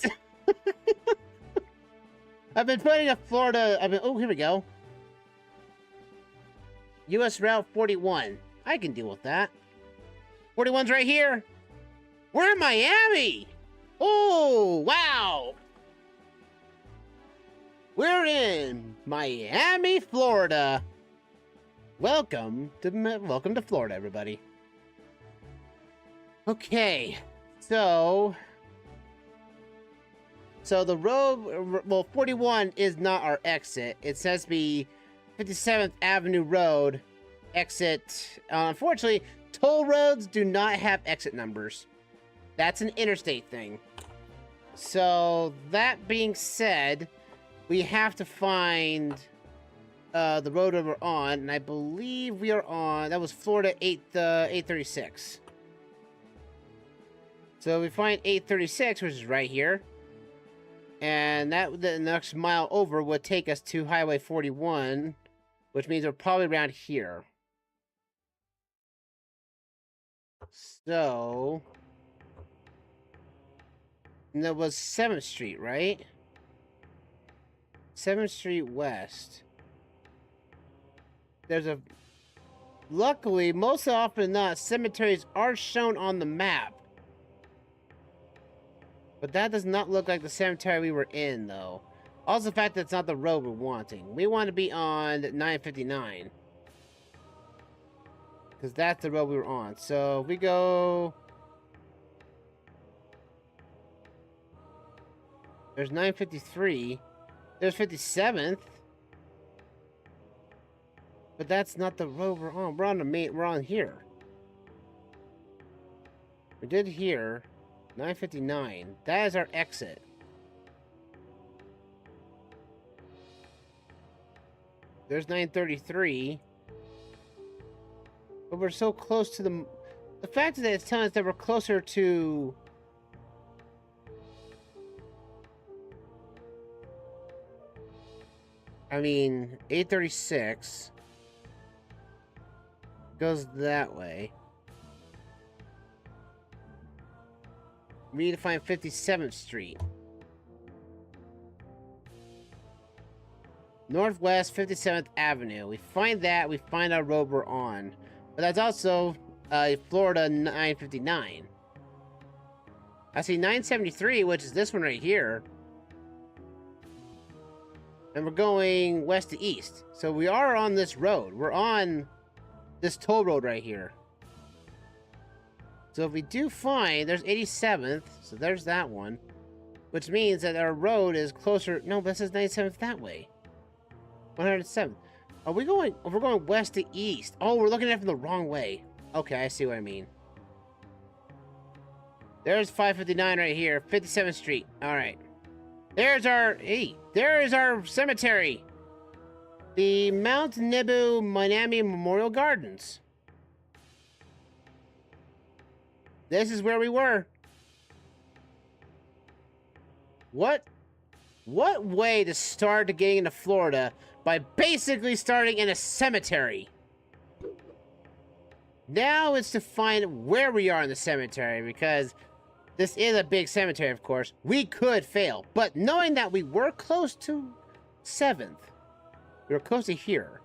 I've been putting up Florida. Oh, here we go. US Route 41. I can deal with that. 41's right here. We're in Miami. Oh, wow. We're in Miami, Florida. Welcome to Florida, everybody. Okay, so the road, well, 41 is not our exit. It says to be 57th Avenue Road exit. Unfortunately, toll roads do not have exit numbers. That's an interstate thing. So that being said, we have to find the road that we're on, and I believe we are on, that was Florida 836. So we find 836, which is right here. And that, the next mile over would take us to Highway 41, which means we're probably around here. So, and that was 7th Street, right? 7th Street West. There's a... Luckily, most often than not, cemeteries are shown on the map. But that does not look like the cemetery we were in, though. Also, the fact that it's not the road we're wanting. We want to be on 959. Because that's the road we were on. So, if we go... There's 953. There's 57th. But that's not the road we're on. We're on the main. We're on here. We did here. 959. That is our exit. There's 933. But we're so close to the... The fact that it's telling us that we're closer to... I mean, 836 goes that way. We need to find 57th Street. Northwest 57th Avenue. We find that, we find our road we're on. But that's also Florida 959. I see 973, which is this one right here. And we're going west to east. So we are on this road. We're on this toll road right here. So if we do find, there's 87th, so there's that one. Which means that our road is closer, no, this is 97th that way. 107th. Are we going, we're going west to east. Oh, we're looking at it from the wrong way. Okay, I see what I mean. There's 559 right here, 57th Street. All right. There's our, hey, there is our cemetery. The Mount Nibu Miami Memorial Gardens. This is where we were. What way to start getting into Florida by basically starting in a cemetery? Now it's to find where we are in the cemetery, because this is a big cemetery, of course. We could fail, but knowing that we were close to 7th, we were close to here.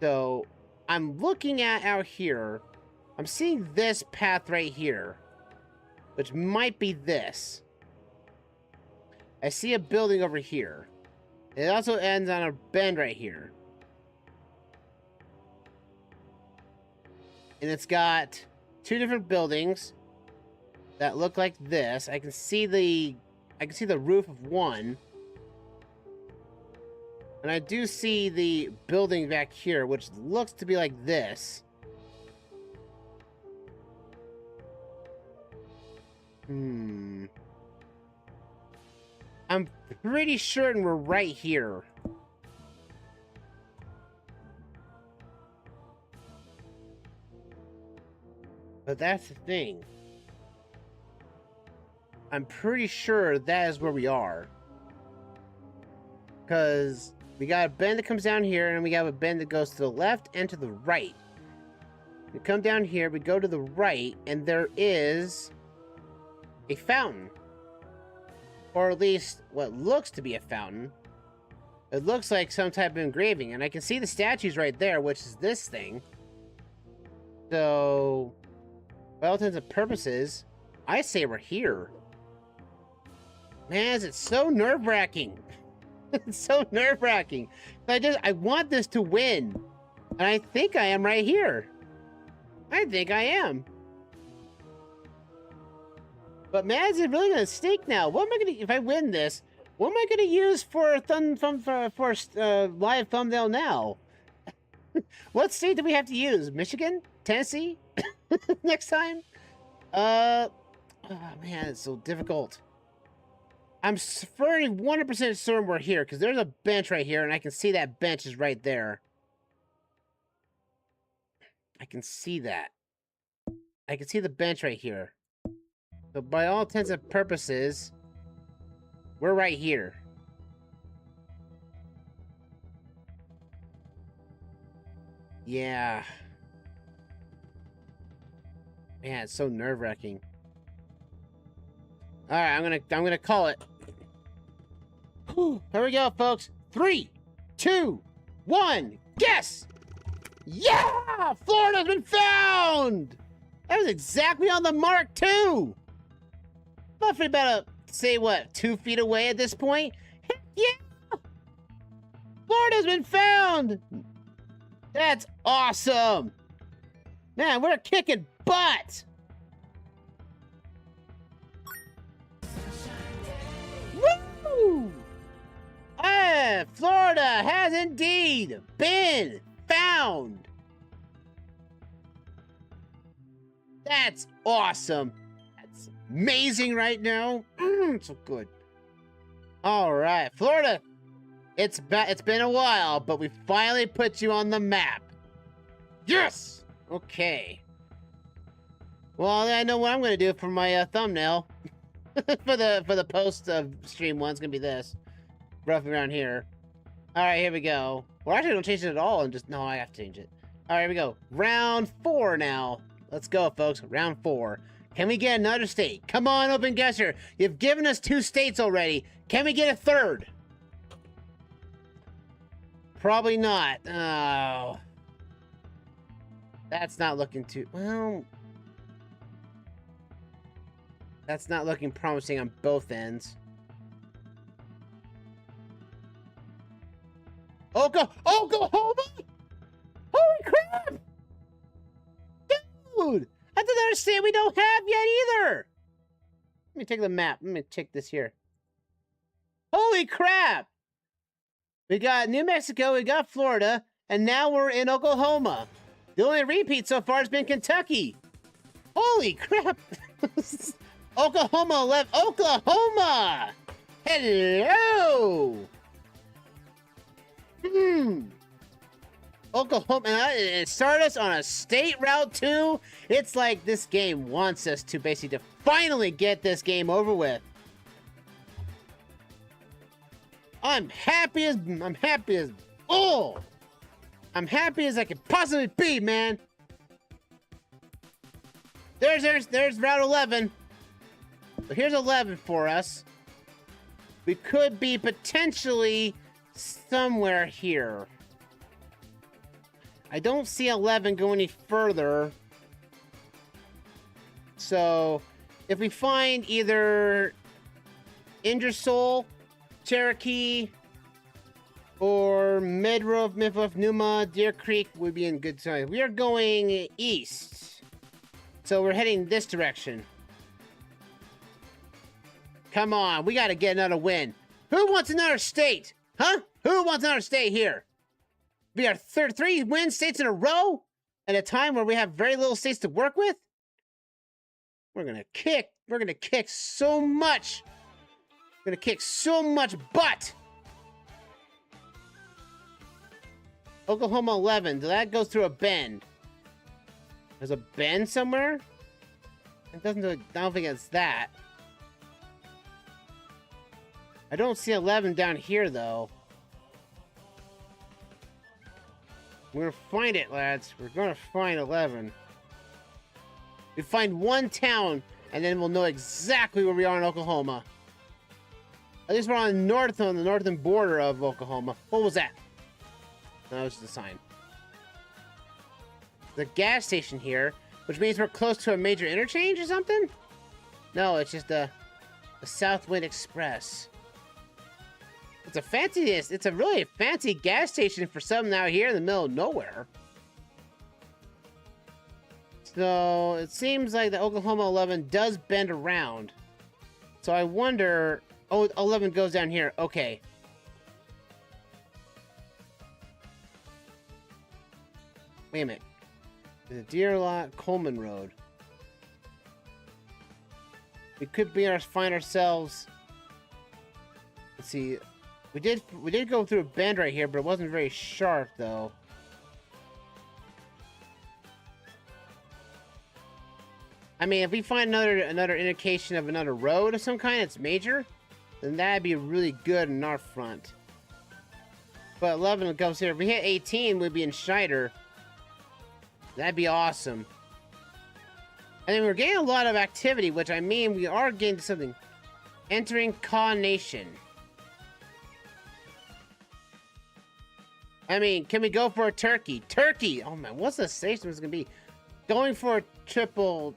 So I'm looking at out here. I'm seeing this path right here, which might be this. I see a building over here. It also ends on a bend right here. And it's got 2 different buildings that look like this. I can see the roof of one. And I do see the building back here, which looks to be like this. I'm pretty certain we're right here. But that's the thing. I'm pretty sure that is where we are. Because We got a bend that comes down here, and we got a bend that goes to the left and to the right. We come down here, we go to the right, and there is a fountain. Or at least what looks to be a fountain. It looks like some type of engraving, and I can see the statues right there, which is this thing. So, by all intents and purposes, I say we're here. Man, it's so nerve-wracking. It's so nerve-wracking. I want this to win. And I think I am right here. I think I am. But man, is it really gonna stink now? What am I gonna, if I win this, what am I gonna use for a live thumbnail now? What state do we have to use? Michigan? Tennessee? Next time? Oh man, it's so difficult. I'm very 100% certain we're here, because there's a bench right here, and I can see that bench is right there. I can see that. I can see the bench right here. So by all intents and purposes, we're right here. Yeah. Man, it's so nerve-wracking. All right, I'm gonna call it. Here we go, folks. 3, 2, 1, guess! Yeah! Florida's been found! That was exactly on the mark, too! Roughly about, say, what, 2 feet away at this point? Heck yeah! Florida's been found! That's awesome! Man, we're kicking butt! Woo! Florida has indeed been found! That's awesome! That's amazing right now! So good. Alright, Florida! It's been a while, but we finally put you on the map. Yes! Okay. Well, I know what I'm gonna do for my thumbnail. for the post stream one's gonna be this. Roughly around here. Alright, here we go. Well, actually, don't change it at all, and just... No, I have to change it. Alright, here we go. Round 4 now. Let's go, folks. Round 4. Can we get another state? Come on, OpenGuessr. You've given us 2 states already. Can we get a 3rd? Probably not. Oh. That's not looking too... Well... That's not looking promising on both ends. Oklahoma? Holy crap! Dude! That's another state we don't have yet either! Let me take the map. Let me check this here. Holy crap! We got New Mexico, we got Florida, and now we're in Oklahoma. The only repeat so far has been Kentucky. Holy crap! Oklahoma 11. Oklahoma! Hello! Oklahoma, and start us on a state route too. It's like this game wants us to basically to finally get this game over with. I'm happy as oh, I'm happy as I can possibly be, man. There's route 11. So here's 11 for us. We could be potentially somewhere here. I don't see 11 go any further. So if we find either Ingersoll, Cherokee, or Midwolf, Numa, Deer Creek would be in good time. We are going east. So we're heading this direction. Come on, we gotta get another win. Who wants another state? Huh? Who wants another state here? We are 3 win states in a row at a time where we have very little states to work with? We're gonna kick so much. We're gonna kick so much butt. Oklahoma 11, that goes through a bend. There's a bend somewhere? It doesn't do, I don't think it's that. I don't see 11 down here, though. We're gonna find it, lads. We're gonna find 11. We find one town, and then we'll know exactly where we are in Oklahoma. At least we're on the northern border of Oklahoma. What was that? No, that was just a sign. The gas station here, which means we're close to a major interchange or something? No, it's just a Southwind Express. It's a fancy, it's a really fancy gas station for something out here in the middle of nowhere. So it seems like the Oklahoma 11 does bend around. So I wonder, oh, 11 goes down here. Okay. Wait a minute. The Deer Lot Coleman Road. We could find ourselves. Let's see. We did go through a bend right here, but it wasn't very sharp though. I mean, if we find another indication of another road of some kind that's major, then that'd be really good in our front. But 11 goes here. If we hit 18, we'd be in Schneider. That'd be awesome. And then we're getting a lot of activity, which I mean we are getting something. Entering Kaw Nation. I mean, can we go for a turkey? Turkey! Oh man, what's the station was gonna be? Going for a triple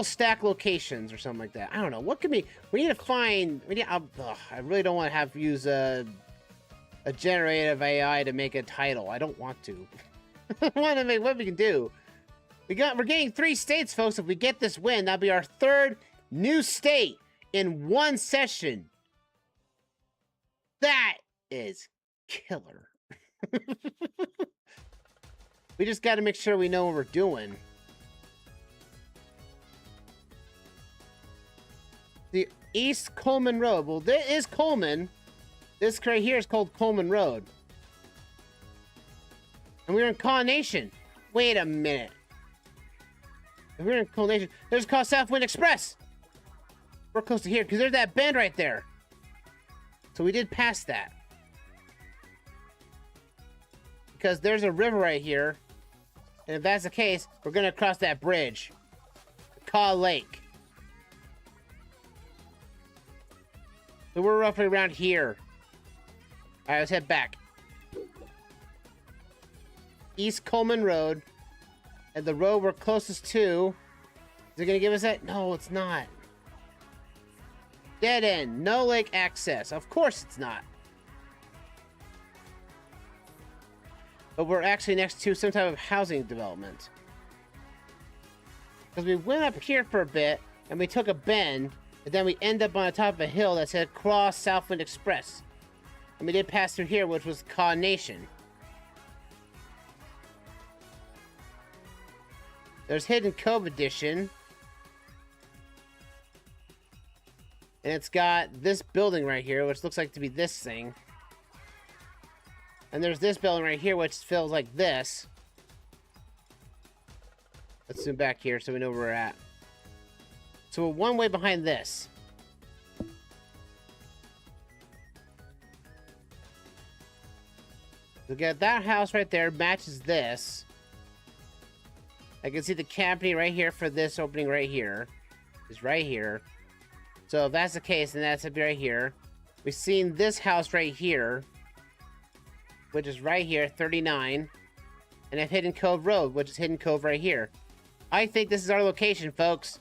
stack locations or something like that. I don't know. What could be? We need to find. I really don't want to have to use a generative AI to make a title. I don't want to. I want to make what we can do. We're getting 3 states, folks. If we get this win, that'll be our 3rd new state in one session. That is killer. We just got to make sure we know what we're doing. The East Coleman Road. Well, there is Coleman. This right here is called Coleman Road. And we're in Kaw Nation. Wait a minute. If we're in Kaw Nation, there's called Southwind Express. We're close to here because there's that bend right there. So we did pass that. Because there's a river right here. And if that's the case, we're going to cross that bridge. Kaw Lake. So we're roughly around here. Alright, let's head back. East Coleman Road. And the road we're closest to. Is it going to give us that? No, it's not. Dead end. No lake access. Of course it's not. But we're actually next to some type of housing development. Because we went up here for a bit, and we took a bend, and then we end up on the top of a hill that said Cross Southwind Express. And we did pass through here, which was Kaw Nation. There's Hidden Cove Edition. And it's got this building right here, which looks like to be this thing. And there's this building right here, which feels like this. Let's zoom back here so we know where we're at. So we're one way behind this. Look at that house right there, matches this. I can see the company right here for this opening right here. Is right here. So if that's the case, then that's up right here. We've seen this house right here, which is right here, 39. And I've Hidden Cove Road, which is Hidden Cove right here. I think this is our location, folks.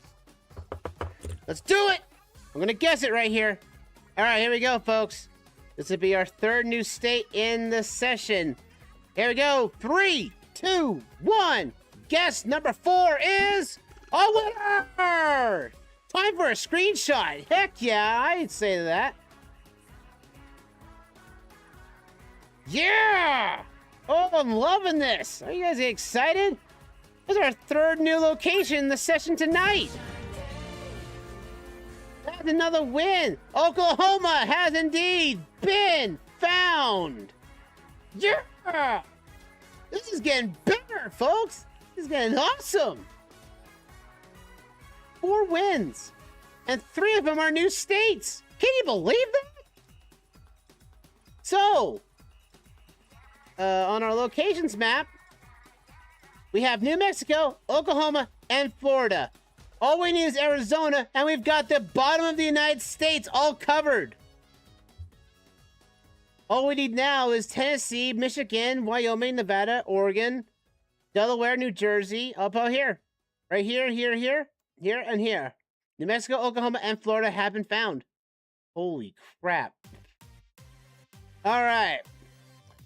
Let's do it! I'm gonna guess it right here. Alright, here we go, folks. This will be our 3rd new state in the session. Here we go. 3, 2, 1. Guess number 4 is a winner! Time for a screenshot. Heck yeah, I'd say that. Yeah! Oh, I'm loving this. Are you guys excited? This is our 3rd new location in the session tonight. That's another win. Oklahoma has indeed been found. Yeah! This is getting better, folks. This is getting awesome. 4 wins. And 3 of them are new states. Can you believe that? So, on our locations map, we have New Mexico, Oklahoma, and Florida. All we need is Arizona, and we've got the bottom of the United States all covered. All we need now is Tennessee, Michigan, Wyoming, Nevada, Oregon, Delaware, New Jersey, up out here. Right here, here, and here. New Mexico, Oklahoma, and Florida have been found. Holy crap. All right.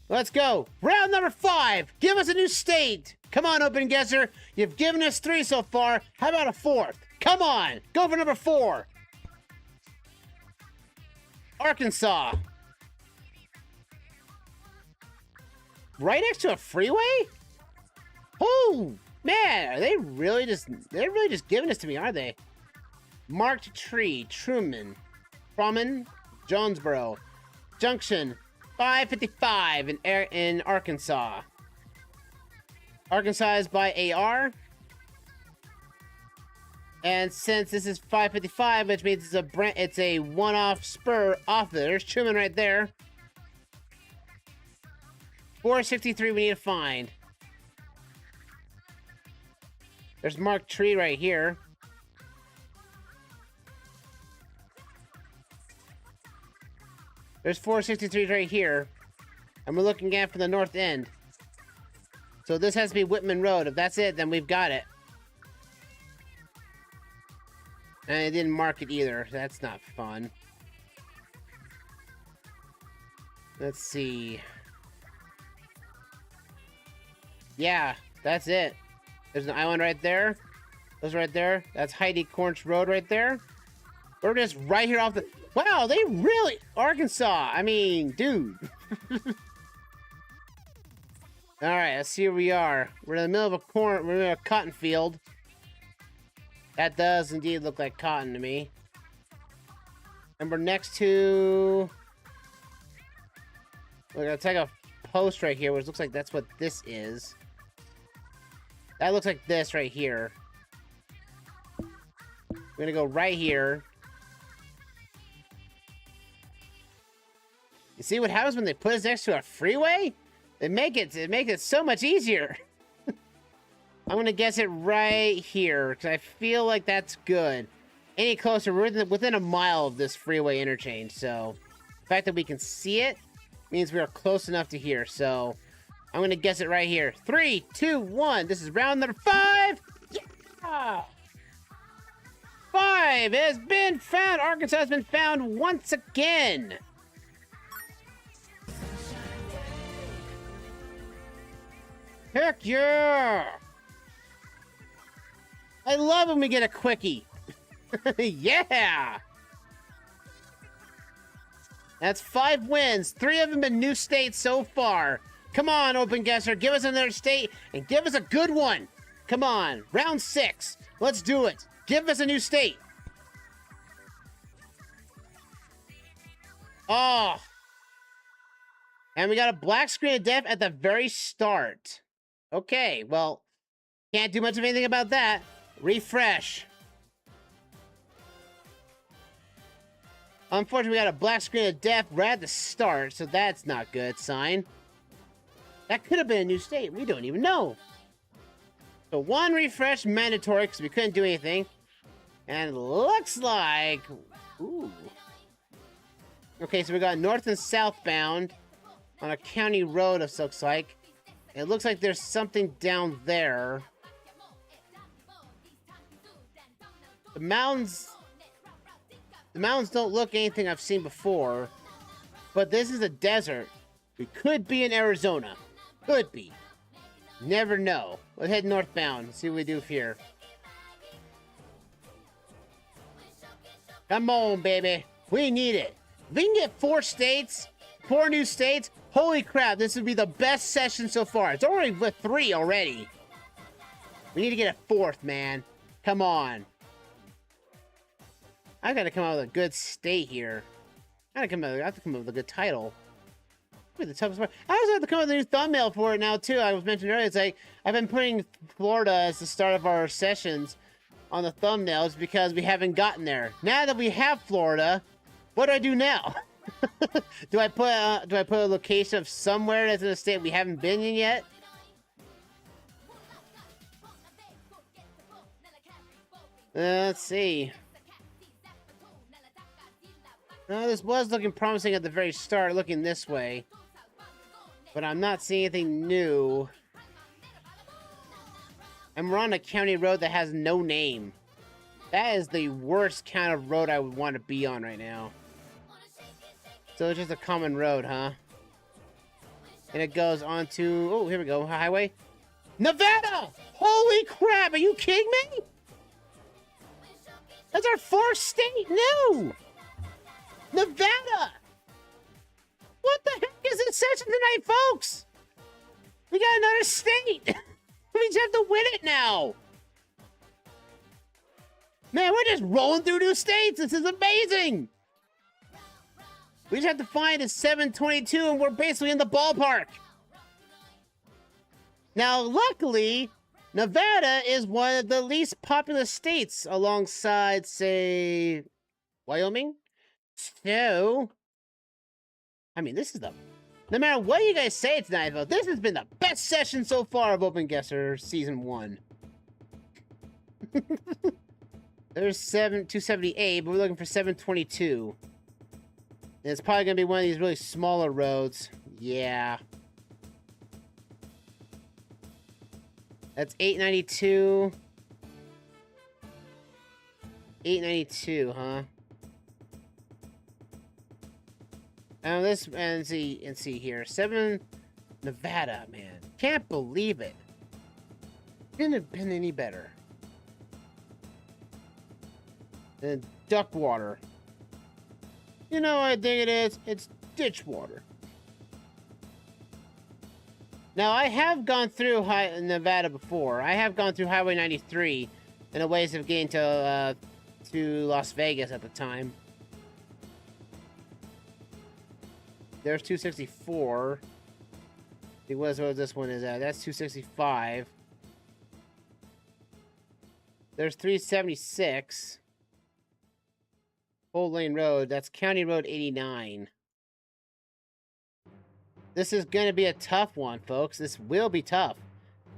Let's go. Round number 5. Give us a new state. Come on, OpenGuessr. You've given us 3 so far. How about a 4th? Come on. Go for number 4. Arkansas. Right next to a freeway? Oh, man. Are they really just... They're really just giving this to me, aren't they? Marked Tree. Truman. Jonesboro. Junction. 555 in Arkansas. Arkansas is by AR. And since this is 555, which means it's a one-off spur off there. There's Truman right there. 463 we need to find. There's Marked Tree right here. There's 463 right here. And we're looking at from the north end. So this has to be Whitman Road. If that's it, then we've got it. And it didn't mark it either. That's not fun. Let's see. Yeah, that's it. There's an island right there. Those right there. That's Heidi Cornch Road right there. We're just right here off the... Wow, they really... Arkansas. I mean, dude. Alright, let's see where we are. We're in the middle of we're in a cotton field. That does indeed look like cotton to me. And we're next to... We're gonna take a post right here, which looks like that's what this is. That looks like this right here. We're gonna go right here. You see what happens when they put us next to a freeway? They make it so much easier. I'm gonna guess it right here because I feel like that's good. Any closer, we're within a mile of this freeway interchange, so the fact that we can see it means we are close enough to here. So I'm gonna guess it right here. 3, 2, 1. This is round number 5. Yeah! 5 has been found. Arkansas has been found once again. Heck yeah! I love when we get a quickie. Yeah! That's 5 wins. 3 of them in new states so far. Come on, OpenGuessr. Give us another state and give us a good one. Come on. Round 6. Let's do it. Give us a new state. Oh. And we got a black screen of death at the very start. Okay, well, can't do much of anything about that. Refresh. Unfortunately, we got a black screen of death right at the start, so that's not good sign. That could have been a new state. We don't even know. So 1 refresh mandatory because we couldn't do anything. And it looks like... Ooh. Okay, so we got north and southbound on a county road, it looks like. It looks like there's something down there. The mountains don't look anything I've seen before. But this is a desert. We could be in Arizona. Could be. Never know. Let's head northbound. See what we do here. Come on, baby. We need it. If we can get 4 states, 4 new states, holy crap, this would be the best session so far. It's already with 3 already. We need to get a 4th, man. Come on. I gotta come out with a good state here. I have to come up with a good title. The toughest part. I also have to come up with a new thumbnail for it now too. I was mentioning earlier, it's like I've been putting Florida as the start of our sessions on the thumbnails because we haven't gotten there. Now that we have Florida, what do I do now? Do I put a location of somewhere that's in a state we haven't been in yet? Let's see. This was looking promising at the very start, looking this way. But I'm not seeing anything new. And we're on a county road that has no name. That is the worst kind of road I would want to be on right now. So it's just a common road, huh? And it goes on to... Oh, here we go. Highway. Nevada! Holy crap! Are you kidding me? That's our fourth state new! Nevada! What the heck is this session tonight, folks? We got another state! We just have to win it now! Man, we're just rolling through new states! This is amazing! We just have to find a 722 and we're basically in the ballpark! Now, luckily, Nevada is one of the least populous states alongside, say, Wyoming. So, I mean, this is the... No matter what you guys say tonight, though, this has been the best session so far of OpenGuessr Season 1. There's 278, but we're looking for 722. And it's probably going to be one of these really smaller roads. Yeah. That's 892. 892, huh? And see here. 7 Nevada, man. Can't believe it. Couldn't have been any better. And Duckwater. You know what I think it is? It's ditch water. Now, I have gone through Nevada before. I have gone through Highway 93 in a ways of getting to Las Vegas at the time. There's 264. See, what this one is at? That's 265. There's 376. Full Lane Road. That's County Road 89. This is going to be a tough one, folks. This will be tough.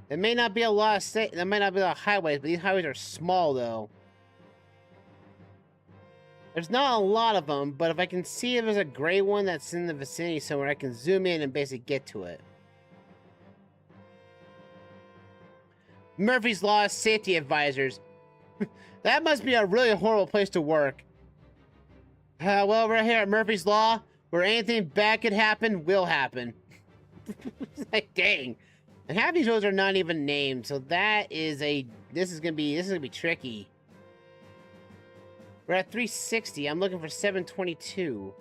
There may not be a lot of there might not be a lot of highways, but these highways are small, though. There's not a lot of them, but if I can see if there's a gray one that's in the vicinity somewhere, I can zoom in and basically get to it. Murphy's Law Safety Advisors. That must be a really horrible place to work. Well, we're here at Murphy's Law, where anything bad could happen, will happen. Like, dang. And half these roads are not even named, so that is a... This is gonna be tricky. We're at 360. I'm looking for 722.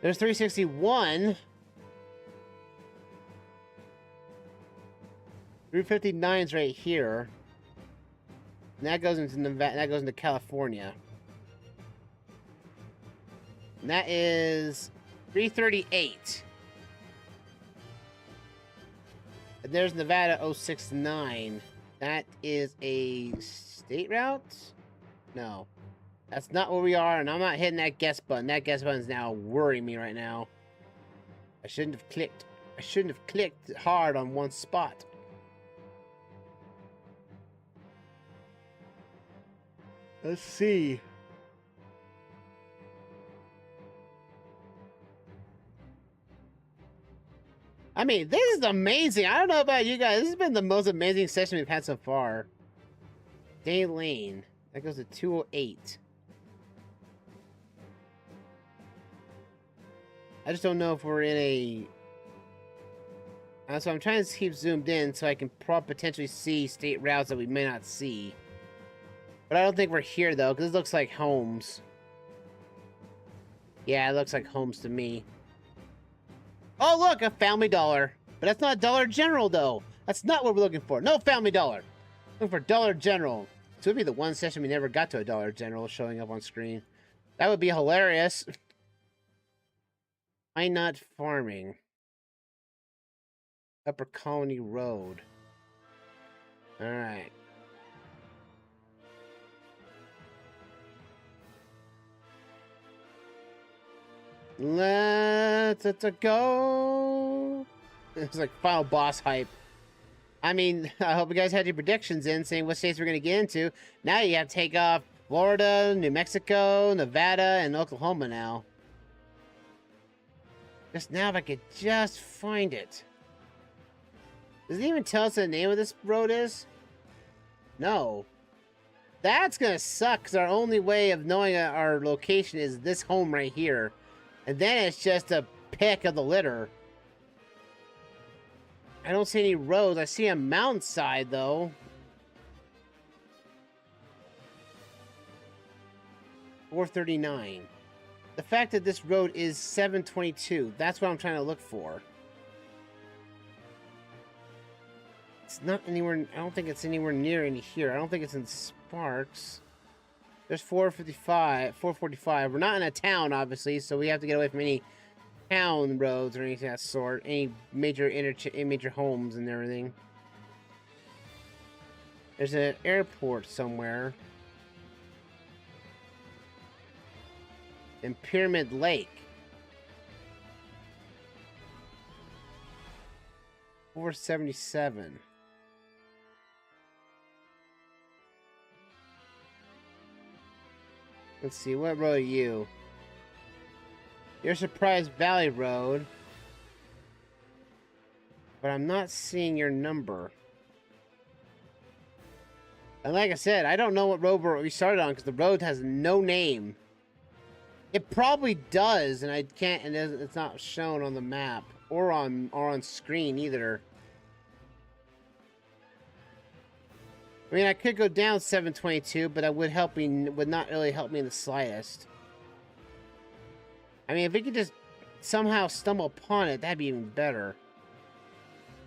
There's 361. 359's right here. And that goes into Nevada, that goes into California. And that is 338. And there's Nevada 069. That is a state route? No. That's not where we are, and I'm not hitting that guess button. That guess button is now worrying me right now. I shouldn't have clicked. I shouldn't have clicked hard on one spot. Let's see. I mean, this is amazing. I don't know about you guys. This has been the most amazing session we've had so far. Day Lane. That goes to 208. I just don't know if we're in a... so I'm trying to keep zoomed in so I can potentially see state routes that we may not see. But I don't think we're here, though, because it looks like homes. Yeah, it looks like homes to me. Oh, look, a Family Dollar. But that's not Dollar General, though. That's not what we're looking for. No Family Dollar. Looking for Dollar General. So it would be the one session we never got to a Dollar General showing up on screen. That would be hilarious. Why not farming? Upper Colony Road. Alright. Let's go. It's like final boss hype. I mean, I hope you guys had your predictions in, saying what states we're going to get into. Now you have to take off Florida, New Mexico, Nevada, and Oklahoma now. Just now, if I could just find it. Does it even tell us what the name of this road is? No. That's going to suck, because our only way of knowing our location is this home right here. And then it's just a pick of the litter. I don't see any roads. I see a mountainside, though. 439. The fact that this road is 722, that's what I'm trying to look for. It's not anywhere, I don't think it's anywhere near any here. I don't think it's in Sparks. There's 445. We're not in a town, obviously, so we have to get away from any town roads or anything of that sort. Any major homes and everything. There's an airport somewhere. In Pyramid Lake. 477. Let's see, what road are you? You're Surprise Valley Road. But I'm not seeing your number. And like I said, I don't know what road we started on because the road has no name. It probably does, and I can't, and it's not shown on the map or on screen either. I mean, I could go down 722, but that would not really help me in the slightest. I mean, if we could just somehow stumble upon it, that'd be even better.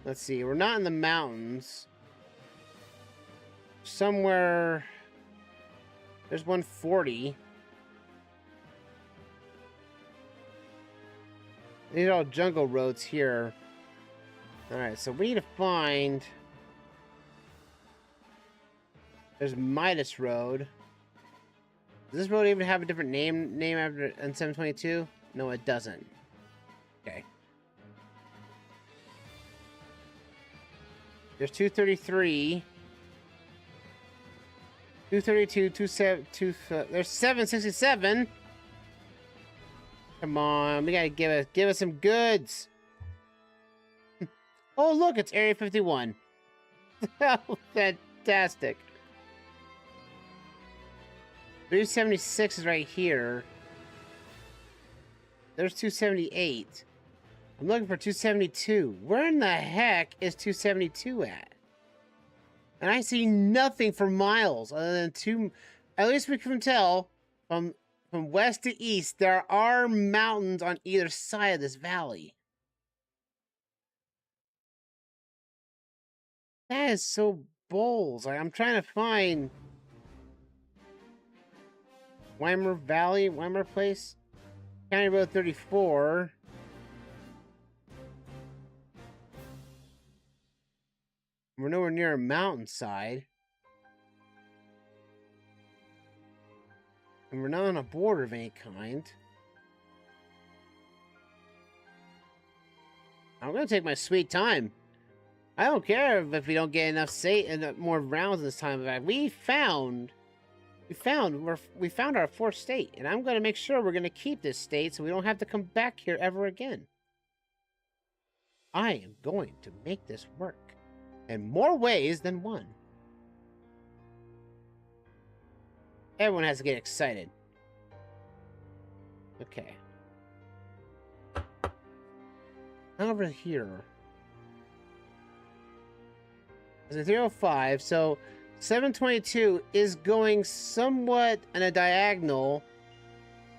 Let's see, we're not in the mountains. Somewhere, there's 140. These are all jungle roads here. Alright, so we need to find... There's Midas Road. Does this road even have a different name after in 722? No, it doesn't. Okay. There's 233. 232, 27, there's 767. Come on, we gotta give us some goods. Oh, look, it's Area 51. Oh, fantastic. 376 is right here. There's 278. I'm looking for 272. Where in the heck is 272 at? And I see nothing for miles other than two. At least we can tell from west to east, there are mountains on either side of this valley. That is so bold. Like, I'm trying to find Weimer Valley, Weimer Place, County Road 34. We're nowhere near a mountainside. And we're not on a border of any kind. I'm going to take my sweet time. I don't care if we don't get enough more rounds this time. We found our fourth state, and I'm going to make sure we're going to keep this state so we don't have to come back here ever again. I am going to make this work in more ways than one. Everyone has to get excited. Okay. Over here. It's a 305, so 722 is going somewhat in a diagonal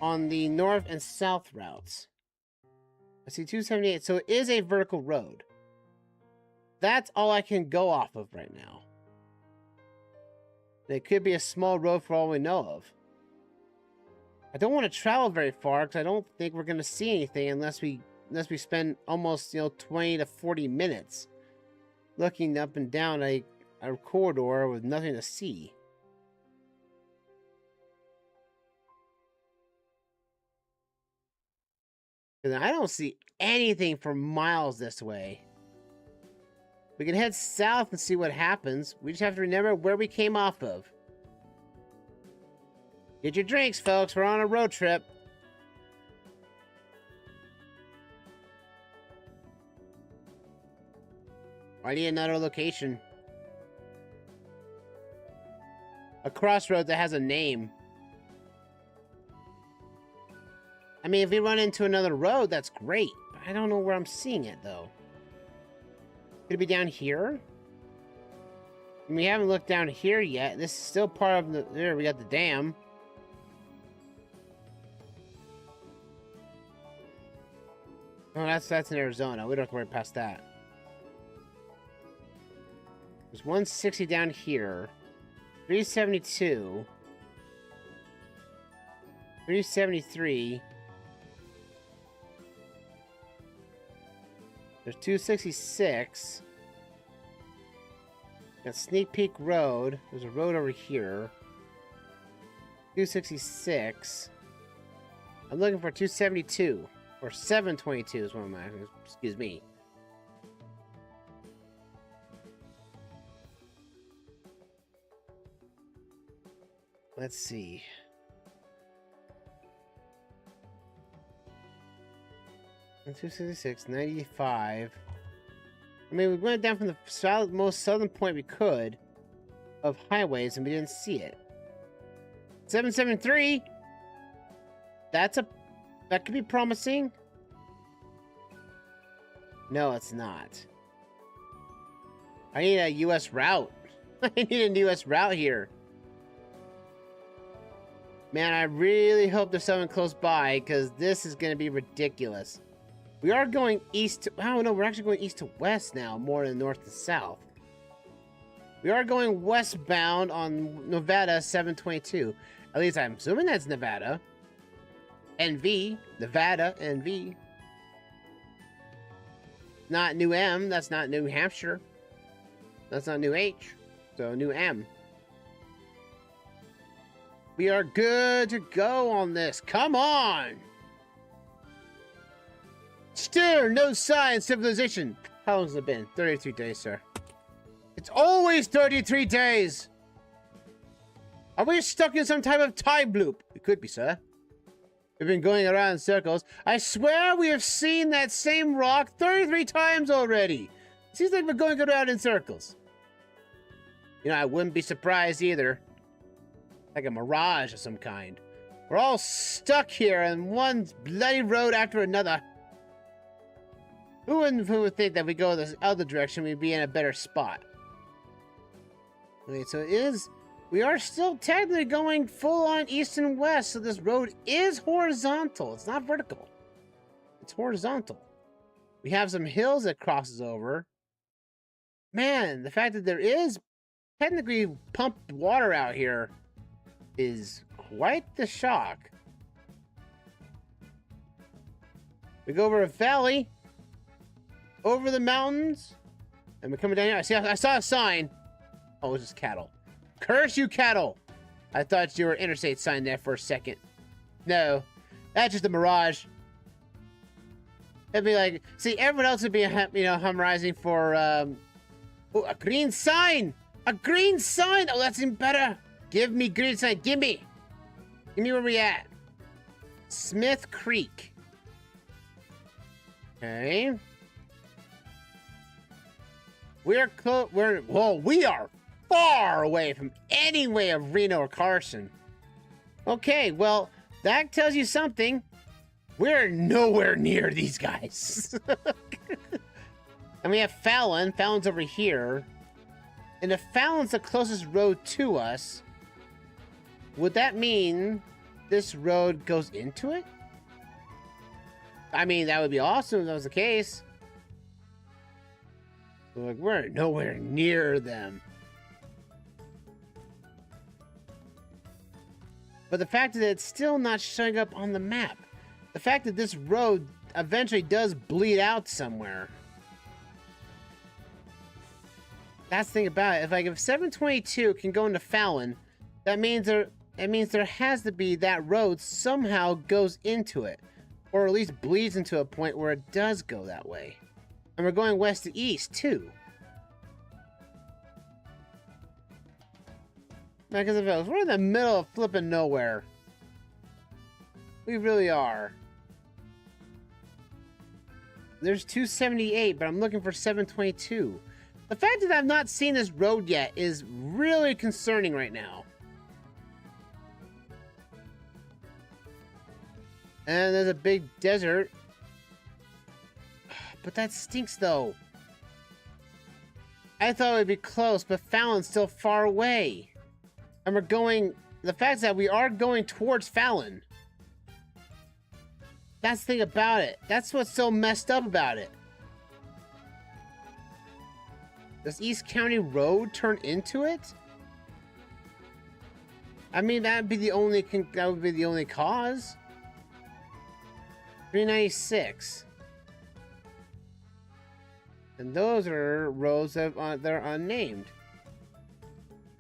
on the north and south routes. I see 278, so it is a vertical road. That's all I can go off of right now. It could be a small road for all we know of. I don't want to travel very far because I don't think we're going to see anything unless we spend almost 20 to 40 minutes looking up and down a corridor with nothing to see. Because I don't see anything for miles this way. We can head south and see what happens. We just have to remember where we came off of. Get your drinks, folks. We're on a road trip. I need another location. A crossroad that has a name. I mean, if we run into another road, that's great. But I don't know where I'm seeing it, though. Could it be down here? And we haven't looked down here yet. This is still part of the... There, we got the dam. Oh, that's in Arizona. We don't have to worry past that. There's 160 down here. 372. 373. There's 266. Got Sneak Peek Road. There's a road over here. 266. I'm looking for 272. Or 722 is what I'm asking. Excuse me. Let's see. And 266, 95. I mean, we went down from the most southern point we could of highways and we didn't see it. 773. That could be promising. No, it's not. I need a US route. I need a US route here. Man, I really hope there's someone close by, because this is going to be ridiculous. We are going east to... Oh, no, we're actually going east to west now, more than north to south. We are going westbound on Nevada 722. At least I'm assuming that's Nevada. NV. Nevada, NV. Not New M. That's not New Hampshire. That's not New H. So, New M. We are good to go on this. Come on! Still no sign of civilization. How long has it been? 33 days, sir. It's always 33 days! Are we stuck in some type of time loop? We could be, sir. We've been going around in circles. I swear we have seen that same rock 33 times already. Seems like we're going around in circles. You know, I wouldn't be surprised either. Like a mirage of some kind. We're all stuck here in one bloody road after another. Who would think that if we go this other direction, we'd be in a better spot? Okay, so it is... We are still technically going full on east and west, so this road is horizontal. It's not vertical. It's horizontal. We have some hills that crosses over. Man, the fact that there is technically pumped water out here is quite the shock. We go over a valley, over the mountains, and we're coming down here. I saw a sign. Oh, it's just cattle. Curse you, cattle! I thought you were interstate sign there for a second. No, that's just a mirage. It'd be like, see, everyone else would be, humorizing for, oh, a green sign! A green sign! Oh, that's even better! Give me green sign, give me! Give me where we at. Smith Creek. Okay. We are far away from any way of Reno or Carson. Okay, well, that tells you something. We're nowhere near these guys. And we have Fallon. Fallon's over here. And if Fallon's the closest road to us, would that mean this road goes into it? I mean, that would be awesome if that was the case. Like, we're nowhere near them. But the fact that it's still not showing up on the map. The fact that this road eventually does bleed out somewhere. That's the thing about it. If 722 can go into Fallon, that means there has to be that road somehow goes into it. Or at least bleeds into a point where it does go that way. And we're going west to east, too. Because we're in the middle of flipping nowhere. We really are. There's 278, but I'm looking for 722. The fact that I've not seen this road yet is really concerning right now. And there's a big desert. But that stinks, though. I thought it would be close, but Fallon's still far away. And we're going... The fact that we are going towards Fallon. That's the thing about it. That's what's so messed up about it. Does East County Road turn into it? I mean, that would be the only cause. 396. And those are roads that are unnamed.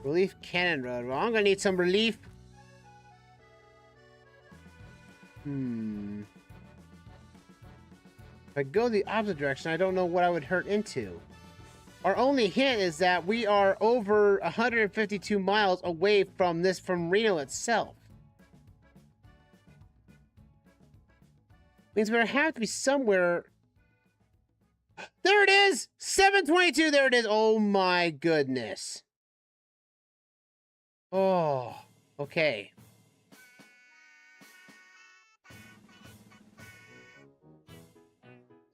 Relief Cannon Road. Well, I'm gonna need some relief. If I go the opposite direction, I don't know what I would hurt into. Our only hint is that we are over 152 miles away from Reno itself. Means we have to be somewhere. There it is! 722, there it is! Oh my goodness. Oh, okay.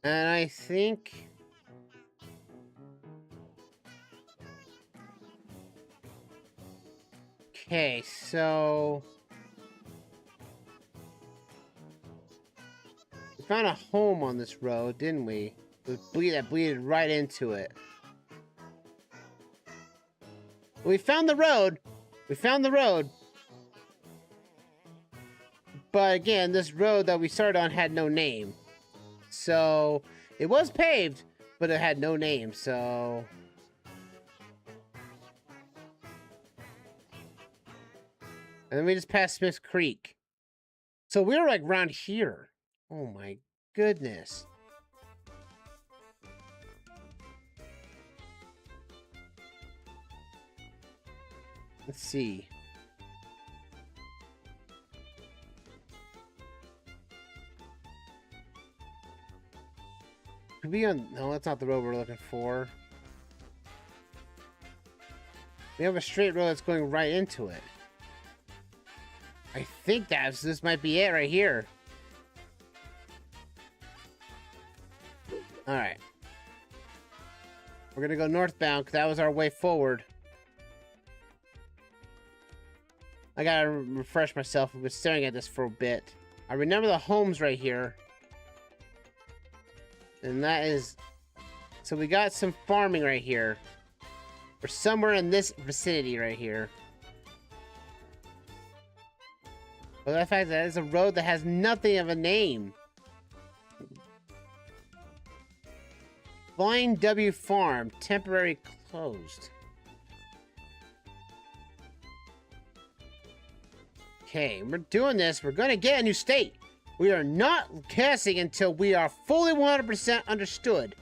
And I think... Okay, so... We found a home on this road, didn't we? That bleeded right into it. We found the road. We found the road. But again, this road that we started on had no name. So, it was paved, but it had no name, so... And then we just passed Smith's Creek. So we were like around here. Oh my goodness. Let's see. Could be on... No, that's not the road we're looking for. We have a straight road that's going right into it. I think this might be it right here. Alright. We're gonna go northbound because that was our way forward. I gotta refresh myself. I've been staring at this for a bit. I remember the homes right here. And that is... So we got some farming right here. We're somewhere in this vicinity right here. But the fact that it's a road that has nothing of a name. Flying W Farm, temporary closed. Okay, we're doing this. We're gonna get a new state. We are not casting until we are fully 100% understood.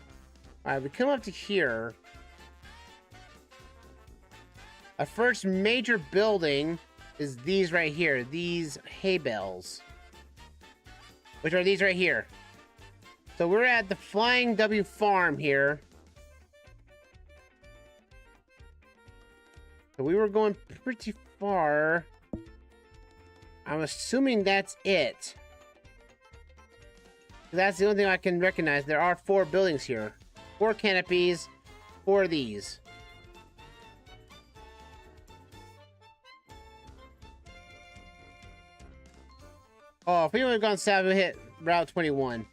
Alright, we come up to here. Our first major building is these right here. These hay bales. Which are these right here. So we're at the Flying W Farm here. So we were going pretty far. I'm assuming that's it. That's the only thing I can recognize. There are 4 buildings here. 4 canopies. 4 of these. Oh, if we would have gone south, we hit Route 21.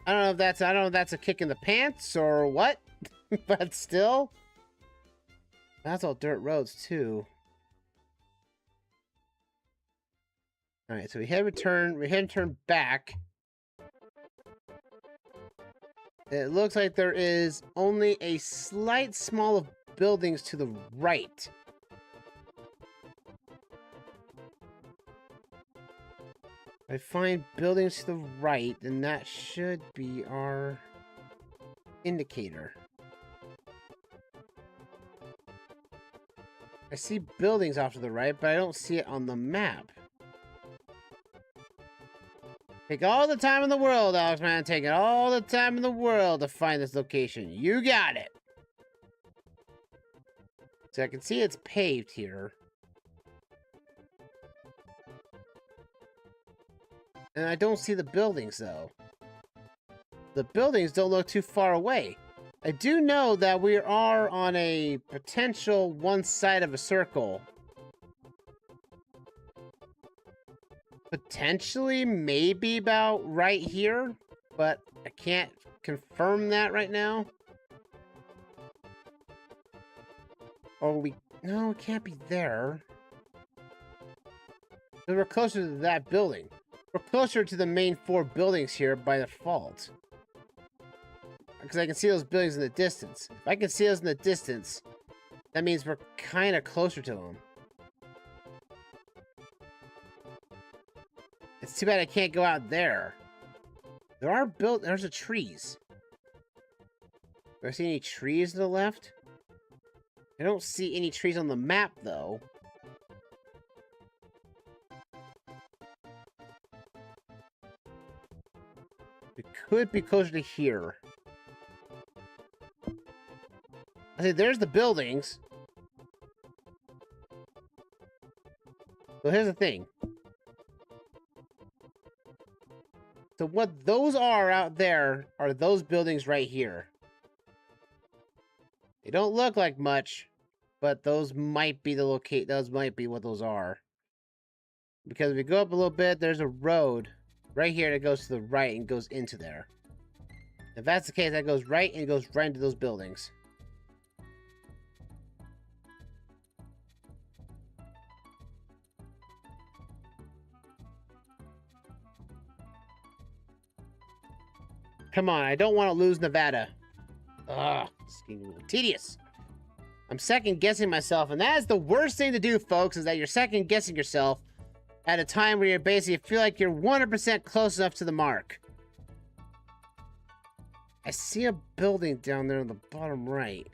I don't know if that's a kick in the pants or what, but still. That's all dirt roads too. All right, so we had to turn back. It looks like there is only a slight small of buildings to the right. If I find buildings to the right, then that should be our indicator. I see buildings off to the right, but I don't see it on the map. Take all the time in the world, Alexman. Take all the time in the world to find this location. You got it. So I can see it's paved here. And I don't see the buildings, though. The buildings don't look too far away. I do know that we are on a potential one side of a circle. Potentially, maybe about right here, but I can't confirm that right now. Or no, it can't be there. Because we're closer to that building. We're closer to the main 4 buildings here by default. Because I can see those buildings in the distance. If I can see those in the distance, that means we're kind of closer to them. It's too bad I can't go out there. There's a trees. Do I see any trees to the left? I don't see any trees on the map, though. We could be closer to here. I say there's the buildings. So here's the thing. So what those are out there are those buildings right here. They don't look like much, but those might be those might be what those are. Because if we go up a little bit, there's a road right here that goes to the right and goes into there. If that's the case, that goes right and goes right into those buildings. Come on, I don't want to lose Nevada. Ugh, this is getting a little tedious. I'm second guessing myself, and that is the worst thing to do, folks, is that you're second guessing yourself at a time where you basically feel like you're 100% close enough to the mark. I see a building down there on the bottom right.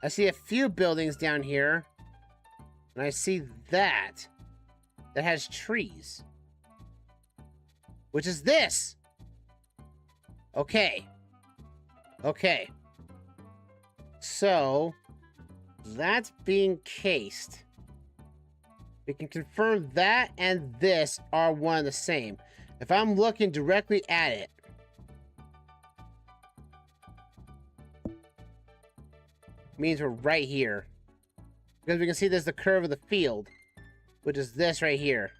I see a few buildings down here, and I see that has trees. Which is this. Okay. Okay. So, that's being cased. We can confirm that and this are one and the same. If I'm looking directly at it, means we're right here. Because we can see there's the curve of the field, which is this right here.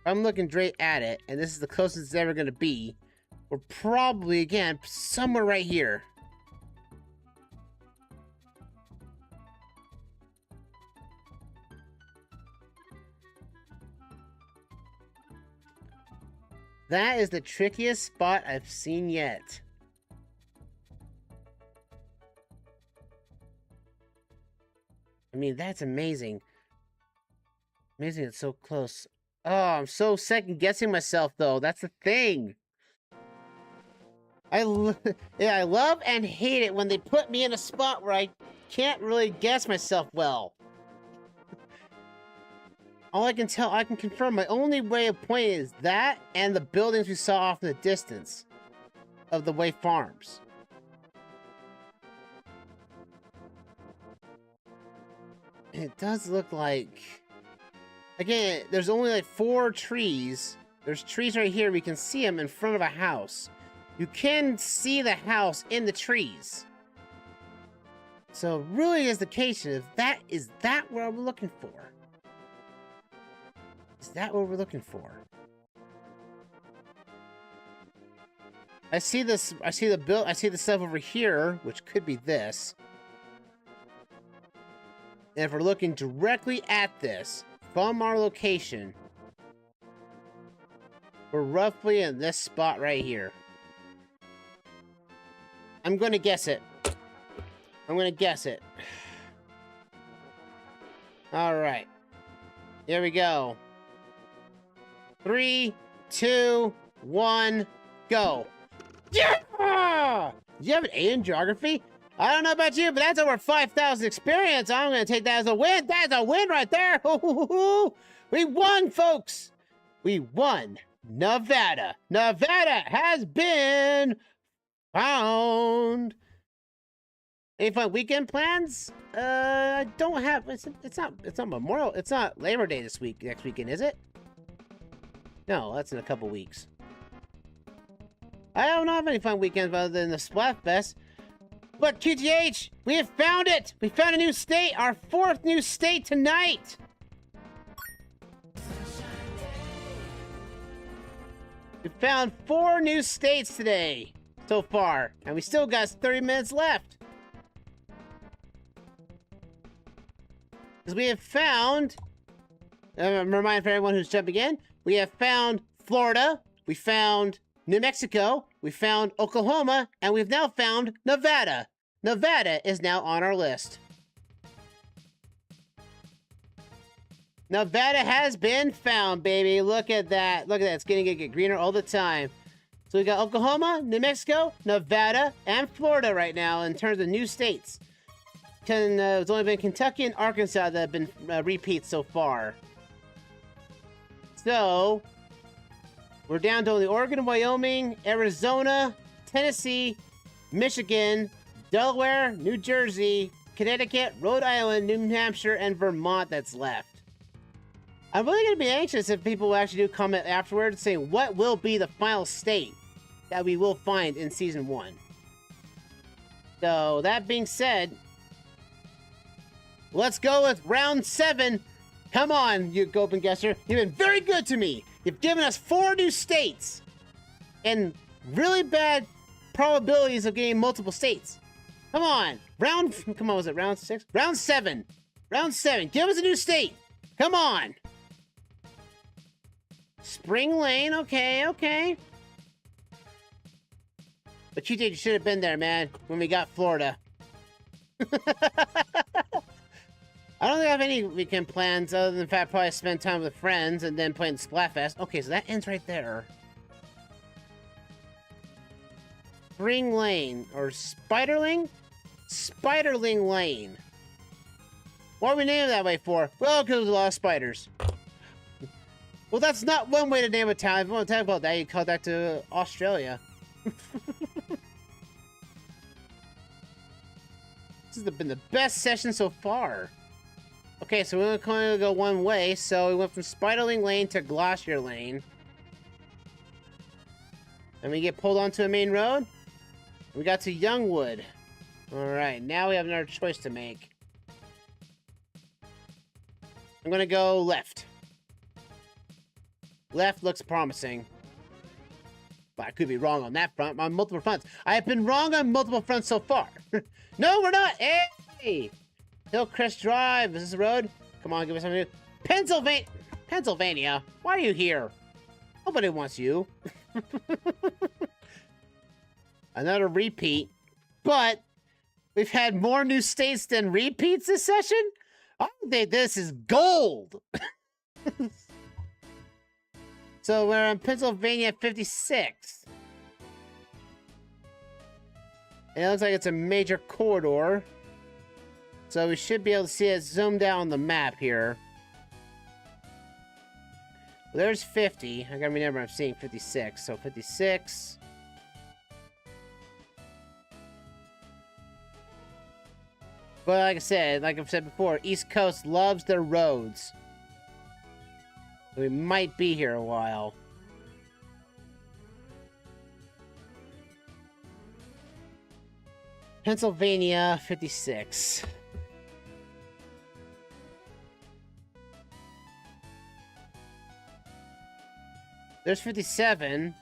I'm looking straight at it, and this is the closest it's ever going to be. We're probably, again, somewhere right here. That is the trickiest spot I've seen yet. I mean, that's amazing. Amazing it's so close. Oh, I'm so second guessing myself, though. That's the thing. I love and hate it when they put me in a spot where I can't really guess myself well. All I can confirm, my only way of pointing is that and the buildings we saw off in the distance of the Way Farms. It does look like... Again, there's only like 4 trees. There's trees right here. We can see them in front of a house. You can see the house in the trees. So it really is the case. Is that what we're looking for? Is that what we're looking for? I see this. I see the stuff over here, which could be this. And if we're looking directly at this from our location, we're roughly in this spot right here. I'm going to guess it. I'm going to guess it. All right. Here we go. 3, 2, 1, go. Yeah! You have an A in geography? I don't know about you, but that's over 5,000 experience. I'm going to take that as a win. That's a win right there. We won, folks. We won. Nevada. Nevada has been found. Any fun weekend plans? I don't have. It's not Memorial. It's not Labor Day next weekend, is it? No, that's in a couple weeks. I don't have any fun weekends other than the Splatfest. But QTH, we have found it! We found a new state, our 4th new state tonight! We found 4 new states today, so far. And we still got 30 minutes left. Because we have found, remind for everyone who's jumping in, we have found Florida, we found New Mexico, we found Oklahoma, and we've now found Nevada. Nevada is now on our list. Nevada has been found, baby. Look at that. Look at that. It's getting to get greener all the time. So we got Oklahoma, New Mexico, Nevada, and Florida right now in terms of new states. It's only been Kentucky and Arkansas that have been repeats so far. So we're down to only Oregon, Wyoming, Arizona, Tennessee, Michigan, Delaware, New Jersey, Connecticut, Rhode Island, New Hampshire, and Vermont that's left. I'm really going to be anxious if people will actually do comment afterwards saying what will be the final state that we will find in Season 1. So, that being said, let's go with round 7. Come on, you OpenGuessr. You've been very good to me. You've given us 4 new states and really bad probabilities of getting multiple states. Come on. Come on, was it round 6? Round 7. Round 7. Give us a new state. Come on. Spring Lane. Okay, okay. But you should have been there, man, when we got Florida. I don't think I have any weekend plans other than the fact probably spend time with friends and then playing Splatfest. Okay, so that ends right there. Spring Lane or Spiderling? Spiderling Lane. What are we naming it that way for? Well, because there's a lot of spiders. Well, that's not one way to name a town. If you want to talk about that, you call that to Australia. This has been the best session so far. Okay, so we're going to go one way. So we went from Spiderling Lane to Glacier Lane. And we get pulled onto a main road. We got to Youngwood. Alright, now we have another choice to make. I'm going to go left. Left looks promising. But I could be wrong on that front, on multiple fronts. I have been wrong on multiple fronts so far. No, we're not! Hey! Hillcrest Drive. Is this the road? Come on, give us something new. Pennsylvania? Why are you here? Nobody wants you. Another repeat. But we've had more new states than repeats this session? I think this is gold. So we're in Pennsylvania 56. And it looks like it's a major corridor. So we should be able to see it zoomed out on the map here. Well, there's 50. I gotta remember I'm seeing 56. So 56. But like I've said before, East Coast loves their roads. We might be here a while. Pennsylvania 56. There's 57.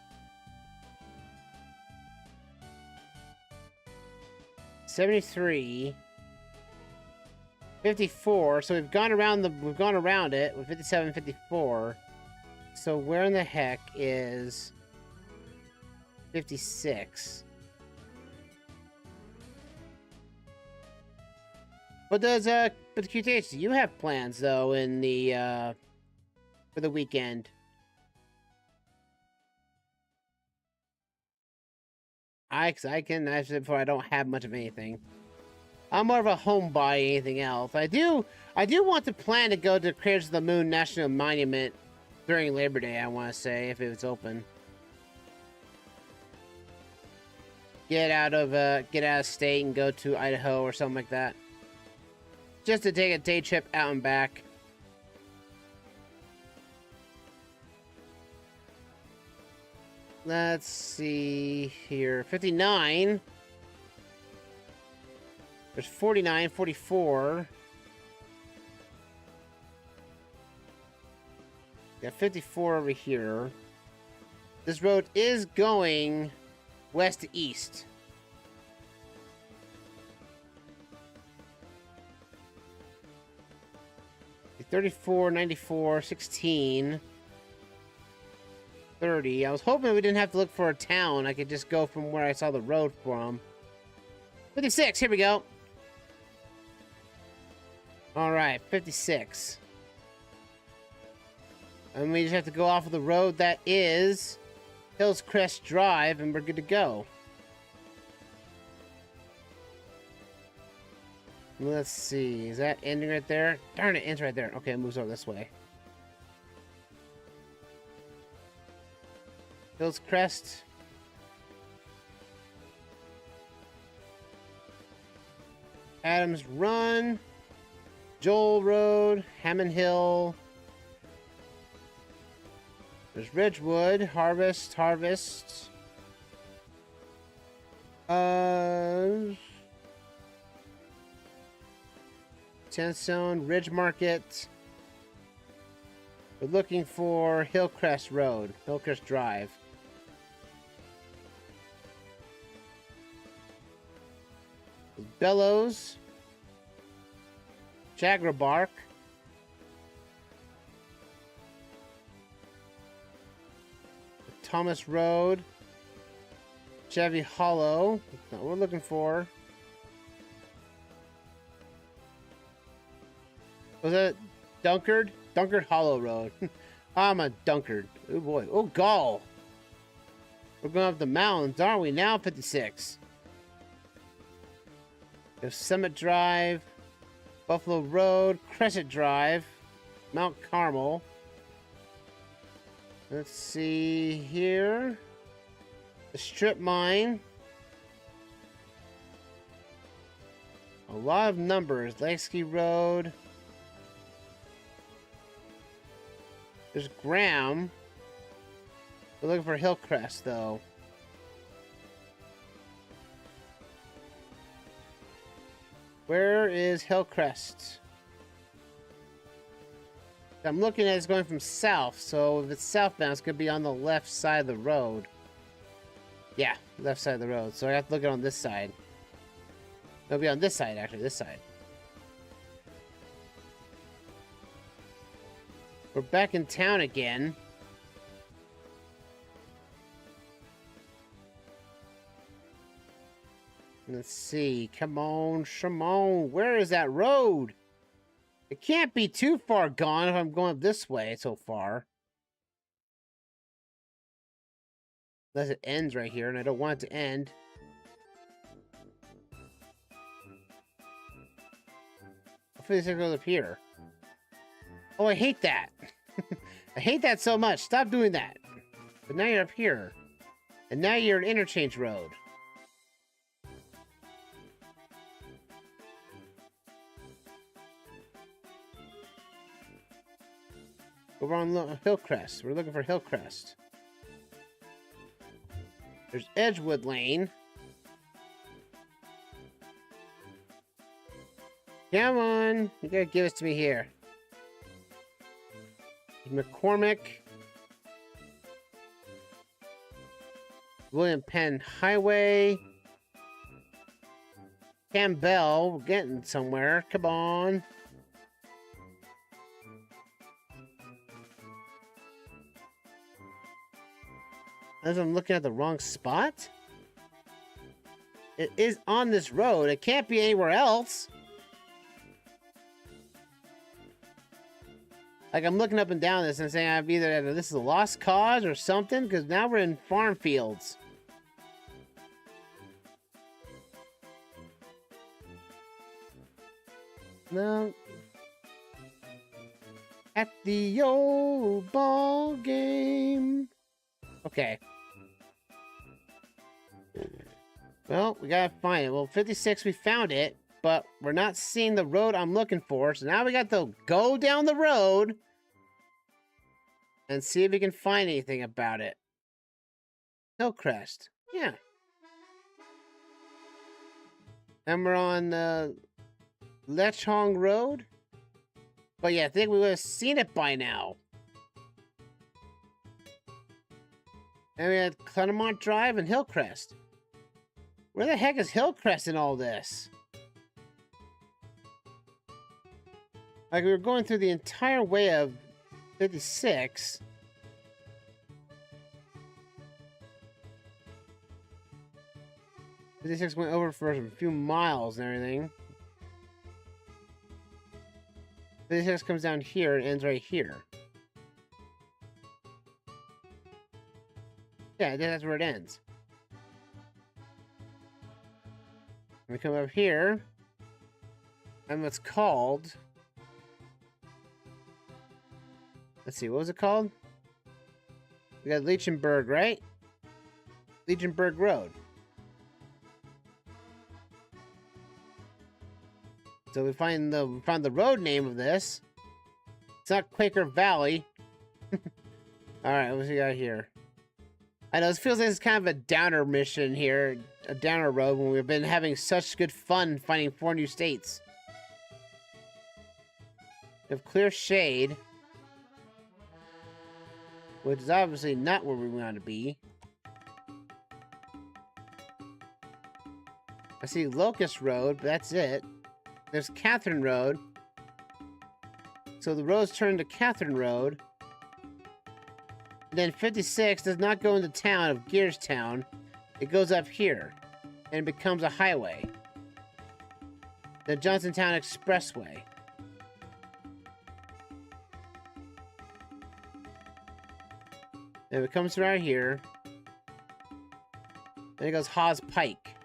73. 54. So we've gone around it with 57, 54. So where in the heck is 56? But does But QTH, do you have plans though in the for the weekend? I can actually before I don't have much of anything. I'm more of a homebody, anything else. I do want to plan to go to Craters of the Moon National Monument during Labor Day. I want to say if it was open. Get out of state and go to Idaho or something like that. Just to take a day trip out and back. Let's see here. 59. There's 49, 44. Got 54 over here. This road is going west to east. The 34, 94, 16. 30. I was hoping we didn't have to look for a town. I could just go from where I saw the road from. 56, here we go. Alright, 56. And we just have to go off of the road that is Hills Crest Drive, and we're good to go. Let's see, is that ending right there? Darn, it ends right there. Okay, it moves over this way. Hills Crest. Adams Run. Joel Road. Hammond Hill. There's Ridgewood. Harvest. Tenstone. Ridge Market. We're looking for Hillcrest Road. Hillcrest Drive. Bellows, Jagrabark, Thomas Road, Chevy Hollow. That's not what we're looking for. Was that Dunkard? Dunkard Hollow Road. I'm a Dunkard. Oh boy. Oh, Gall. We're going up the mountains, aren't we? Now 56. There's Summit Drive, Buffalo Road, Crescent Drive, Mount Carmel. Let's see here. The Strip Mine. A lot of numbers. Lakesky Road. There's Graham. We're looking for Hillcrest, though. Where is Hillcrest? I'm looking at it's going from south, so if it's southbound, it's going to be on the left side of the road. Yeah, left side of the road. So I have to look at it on this side. It'll be on this side, actually, this side. We're back in town again. Let's see. Come on, Shimon. Where is that road? It can't be too far gone if I'm going this way so far. Unless it ends right here, and I don't want it to end. Hopefully this goes up here. Oh, I hate that. I hate that so much. Stop doing that. But now you're up here. And now you're an interchange road. Over on Hillcrest. We're looking for Hillcrest. There's Edgewood Lane. Come on. You gotta give it to me here. McCormick. William Penn Highway. Campbell. We're getting somewhere. Come on. As I'm looking at the wrong spot? It is on this road. It can't be anywhere else. Like, I'm looking up and down this and saying I've either this is a lost cause or something, because now we're in farm fields. No. At the old ball game. Okay. Well, we gotta find it. Well, 56, we found it, but we're not seeing the road I'm looking for. So now we got to go down the road and see if we can find anything about it. Hillcrest. Yeah. And we're on Lechong Road. But yeah, I think we would have seen it by now. And we had Claremont Drive and Hillcrest. Where the heck is Hillcrest in all this? Like, we were going through the entire way of 56. This went over for a few miles and everything. 56 comes down here and ends right here. Yeah, that's where it ends. We come up here, and what's called... Let's see, what was it called? We got Leechenburg, right? Leechenburg Road. So we found the road name of this. It's not Quaker Valley. Alright, what we got here? I know, this feels like it's kind of a downer mission here. A downer road when we've been having such good fun finding 4 new states. We have Clear Shade. Which is obviously not where we want to be. I see Locust Road, but that's it. There's Catherine Road. So the roads turn to Catherine Road. And then 56 does not go into town of Gearstown. It goes up here. And it becomes a highway. The Johnsontown Expressway. And it comes right here. Then it goes Hawes Pike.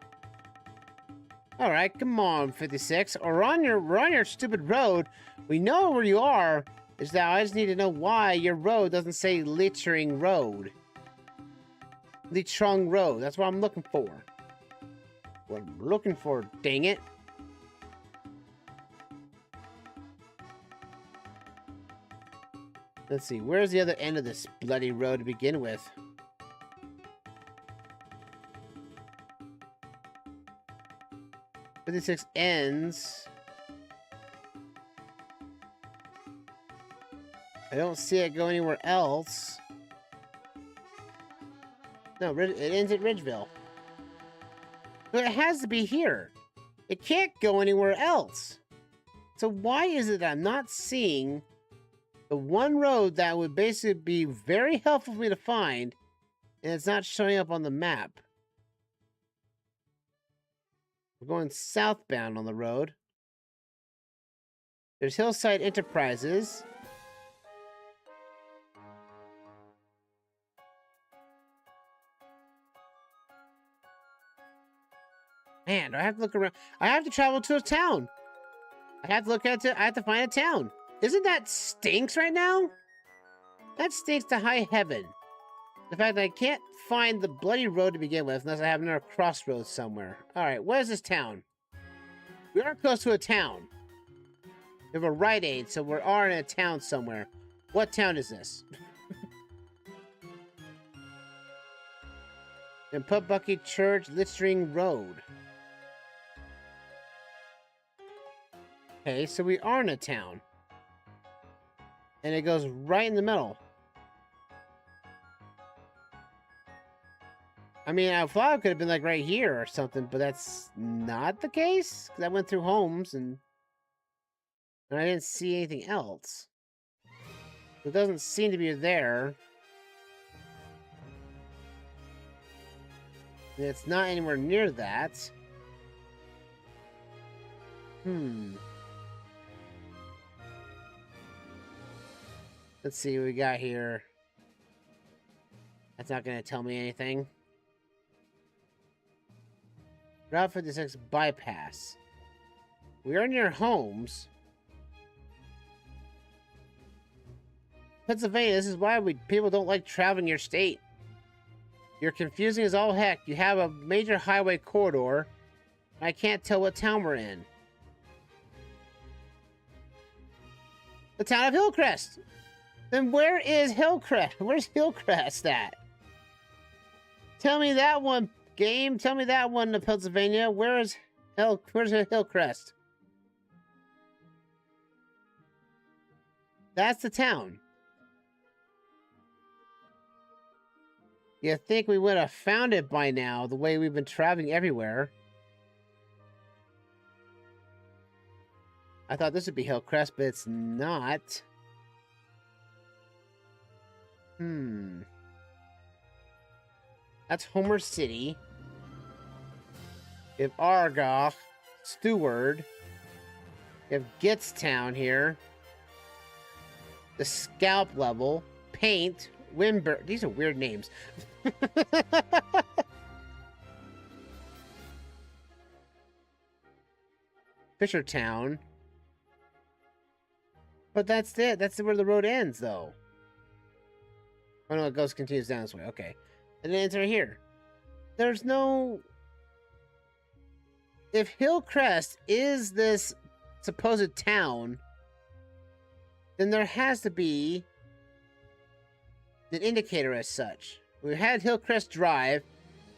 Alright, come on, 56. We're on your stupid road. We know where you are. Is that I just need to know why your road doesn't say Leechering Road. Leechong Road. That's what I'm looking for. What I'm looking for, dang it. Let's see, where's the other end of this bloody road to begin with? .56 ends. I don't see it go anywhere else. No, it ends at Ridgeville. But it has to be here. It can't go anywhere else. So why is it that I'm not seeing the one road that would basically be very helpful for me to find, and it's not showing up on the map? We're going southbound on the road. There's Hillside Enterprises. Man, do I have to look around? I have to travel to a town. I have to look at it. I have to find a town. Isn't that stinks right now? That stinks to high heaven. The fact that I can't find the bloody road to begin with unless I have another crossroads somewhere. Alright, what is this town? We are close to a town. We have a Rite Aid, so we are in a town somewhere. What town is this? In Putbucky Church, Littering Road. Okay, so we are in a town. And it goes right in the middle. I mean, I thought it could have been like right here or something, but that's not the case. Because I went through homes and I didn't see anything else. It doesn't seem to be there. And it's not anywhere near that. Let's see what we got here. That's not going to tell me anything. Route 56 bypass. We are near homes. Pennsylvania, this is why people don't like traveling your state. You're confusing as all heck. You have a major highway corridor. I can't tell what town we're in. The town of Hillcrest. Then where is Hillcrest? Where's Hillcrest at? Tell me that one, game. Tell me that one in Pennsylvania. Where's Hillcrest? That's the town. You'd think we would have found it by now, the way we've been traveling everywhere. I thought this would be Hillcrest, but it's not. That's Homer City. We have Argyle, Stewart. We have Gittstown here. The Scalp Level, Paint, Wimber. These are weird names. Fishertown. But that's it. That's where the road ends, though. Oh no, it continues down this way. Okay. And it ends right here. There's no... If Hillcrest is this supposed town, then there has to be an indicator as such. We've had Hillcrest Drive.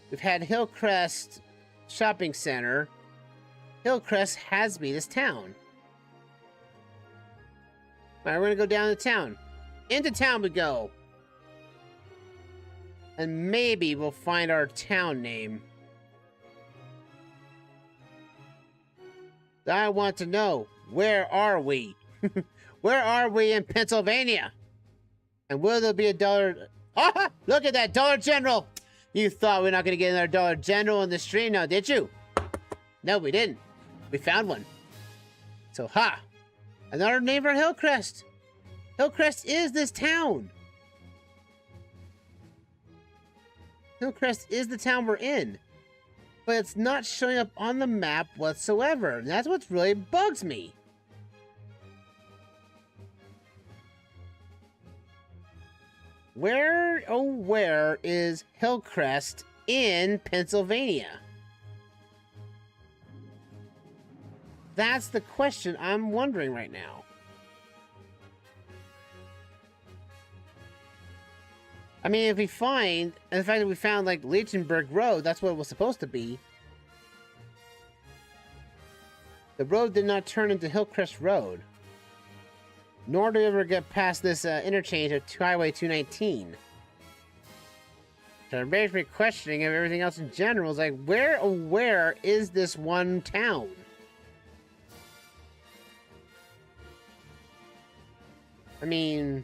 We've had Hillcrest Shopping Center. Hillcrest has to be this town. Alright, we're gonna go down to town. Into town we go. And maybe we'll find our town name. I want to know, where are we? Where are we in Pennsylvania? And will there be a dollar... Ah! Look at that, Dollar General! You thought we're not going to get another Dollar General in the stream now, did you? No, we didn't. We found one. So, ha! Another name for Hillcrest. Hillcrest is this town. Hillcrest is the town we're in. But it's not showing up on the map whatsoever. And that's what really bugs me. Where, oh where is Hillcrest in Pennsylvania? That's the question I'm wondering right now. I mean, if we find, and the fact that we found, like, Leechenburg Road, that's what it was supposed to be. The road did not turn into Hillcrest Road. Nor do we ever get past this interchange of Highway 219. So it makes me questioning of everything else in general. Is like, where is this one town? I mean...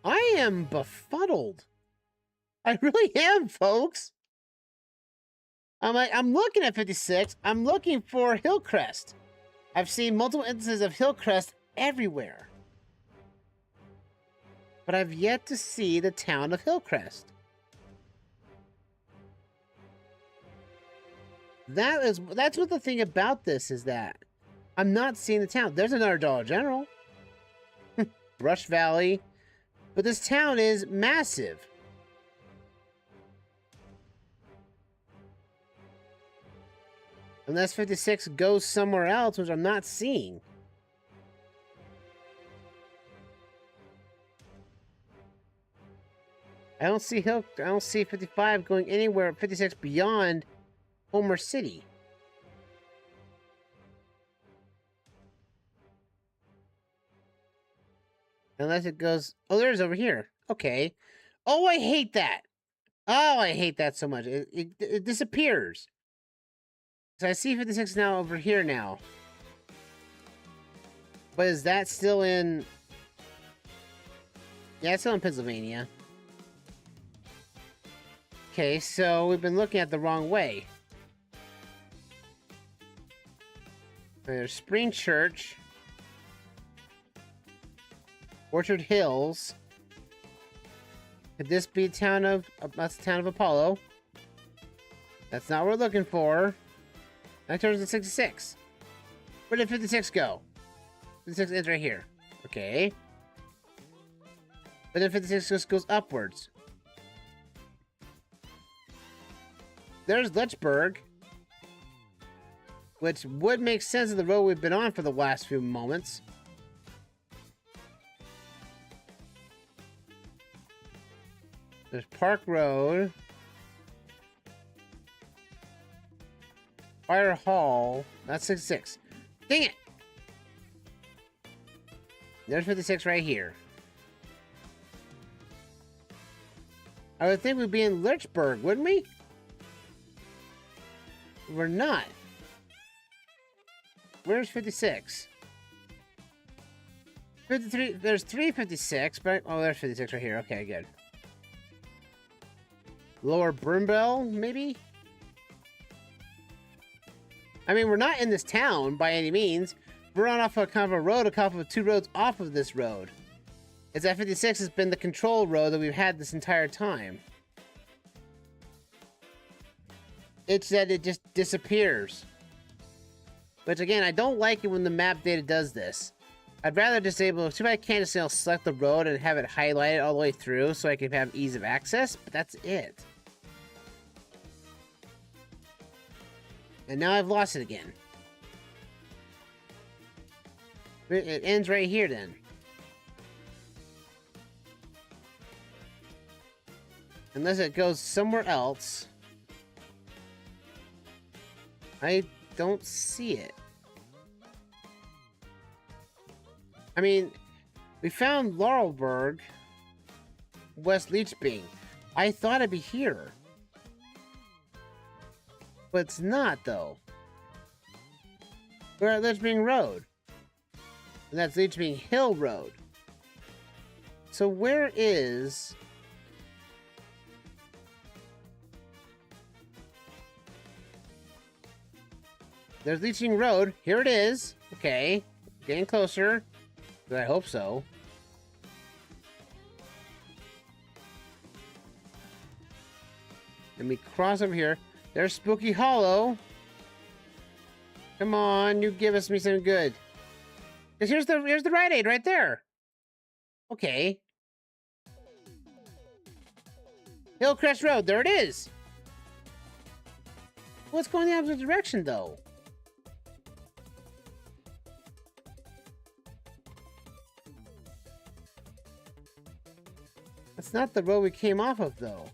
I am befuddled. I really am, folks. I'm looking at 56. I'm looking for Hillcrest. I've seen multiple instances of Hillcrest everywhere. But I've yet to see the town of Hillcrest. That's what the thing about this is, that I'm not seeing the town. There's another Dollar General. Brush Valley. But this town is massive. Unless 56 goes somewhere else, which I'm not seeing. I don't see 55 going anywhere, 56 beyond Homer City. Unless it goes... Oh, there's over here. Okay. Oh, I hate that. Oh, I hate that so much. It disappears. So I see 56 now over here now. But is that still in... Yeah, it's still in Pennsylvania. Okay, so we've been looking at the wrong way. There's Spring Church. Orchard Hills. Could this be town of... that's the town of Apollo. That's not what we're looking for. That turns to 66. Where did 56 go? 56 ends right here. Okay. But then 56 just goes upwards. There's Lynchburg. Which would make sense of the road we've been on for the last few moments. There's Park Road. Fire Hall. That's 66. Dang it! There's 56 right here. I would think we'd be in Lynchburg, wouldn't we? We're not. Where's 56? 53. There's 356, but... oh, there's 56 right here. Okay, good. Lower Brimble, maybe? I mean, we're not in this town by any means. We're on off a kind of a road, a couple of 2 roads off of this road. It's that 56 has been the control road that we've had this entire time. It's that it just disappears. Which again, I don't like it when the map data does this. I'd rather disable, too bad I can't just, you know, select the road and have it highlighted all the way through so I can have ease of access, but that's it. And now I've lost it again. It ends right here then. Unless it goes somewhere else. I don't see it. I mean, we found Laurelburg, West Leechbing. I thought it'd be here. But it's not, though. We're at Leechbing Road. And that's Leechbing Hill Road. So where is... there's Leechbing Road. Here it is. Okay. Getting closer. I hope so. Let me cross over here. There's Spooky Hollow. Come on, you give us me something good. Cause here's the Rite Aid right there. Okay. Hillcrest Road, there it is. What's going the opposite direction though? That's not the road we came off of though.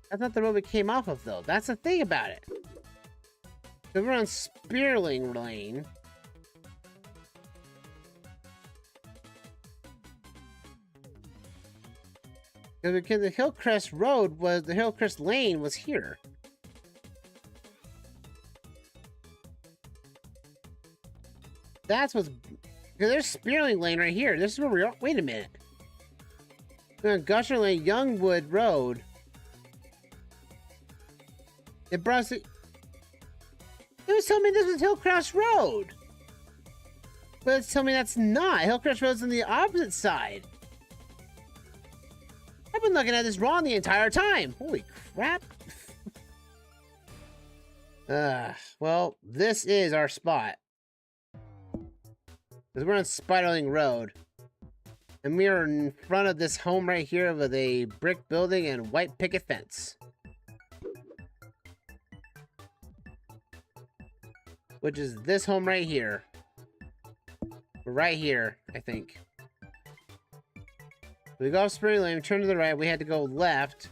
That's not the road we came off of, though. That's the thing about it. So we're on Spearling Lane. Because the Hillcrest Road was... the Hillcrest Lane was here. That's what's... because there's Spearling Lane right here. This is where we are... wait a minute. We're on Gusher Lane, Youngwood Road. It brought us... it was telling me this was Hillcrest Road. But it's telling me that's not. Hillcrest Road's on the opposite side. I've been looking at this wrong the entire time. Holy crap. Well, this is our spot. Because we're on Spiderling Road. And we are in front of this home right here with a brick building and white picket fence. Which is this home right here. Right here, I think. We go off Spring Lane, turn to the right, we had to go left.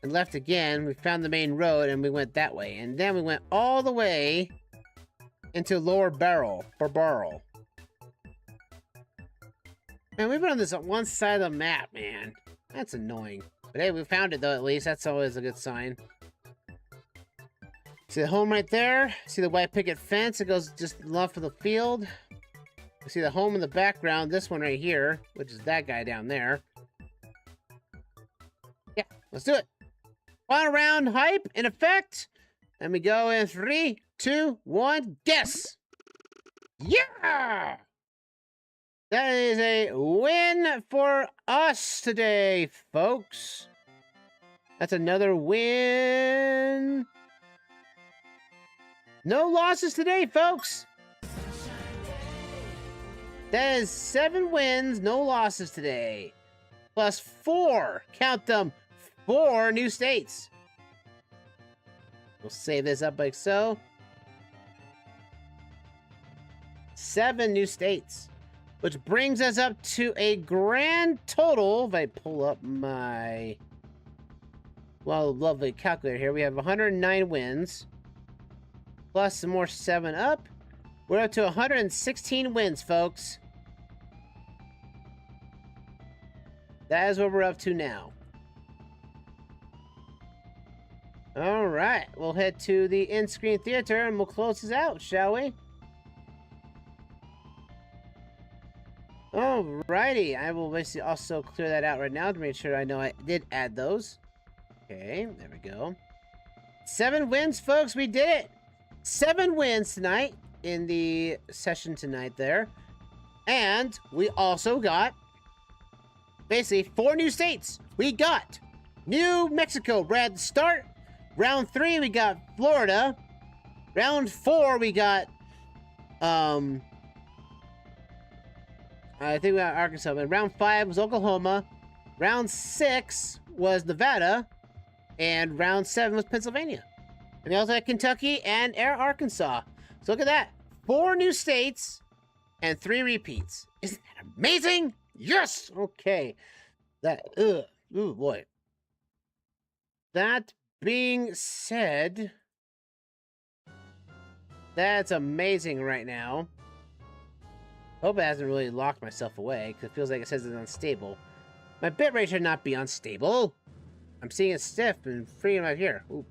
And left again, we found the main road and we went that way. And then we went all the way into Lower Barrel. Man, we've been on this one side of the map, man. That's annoying. But hey, we found it though, at least. That's always a good sign. See the home right there? See the white picket fence? It goes just left of the field. You see the home in the background, this one right here, which is that guy down there. Let's do it. Final round hype in effect. And we go in 3, 2, 1, guess. Yeah! That is a win for us today, folks. That's another win. No losses today, folks. That is 7 wins, no losses today. Plus 4, count them, 4 new states. We'll save this up like so. 7 new states. Which brings us up to a grand total. If I pull up my, well, lovely calculator here, we have 109 wins. Plus some more 7 up. We're up to 116 wins, folks. That is what we're up to now. All right, we'll head to the in-screen theater and we'll close this out, shall we? Alrighty, I will basically also clear that out right now to make sure I know I did add those. Okay, there we go. 7 wins, folks, we did it! 7 wins tonight in the session tonight there. And we also got basically 4 new states. We got New Mexico, we're at the start. Round 3, we got Florida. Round 4, we got, I think we got Arkansas. And round 5 was Oklahoma. Round 6 was Nevada. And round 7 was Pennsylvania. And we also had Kentucky and Arkansas. So look at that. 4 new states and 3 repeats. Isn't that amazing? Yes! Okay. Ooh, boy. That being said, that's amazing right now. Hope it hasn't really locked myself away, because it feels like it says it's unstable. My bitrate should not be unstable. I'm seeing it stiff and freeing right here. Ooh.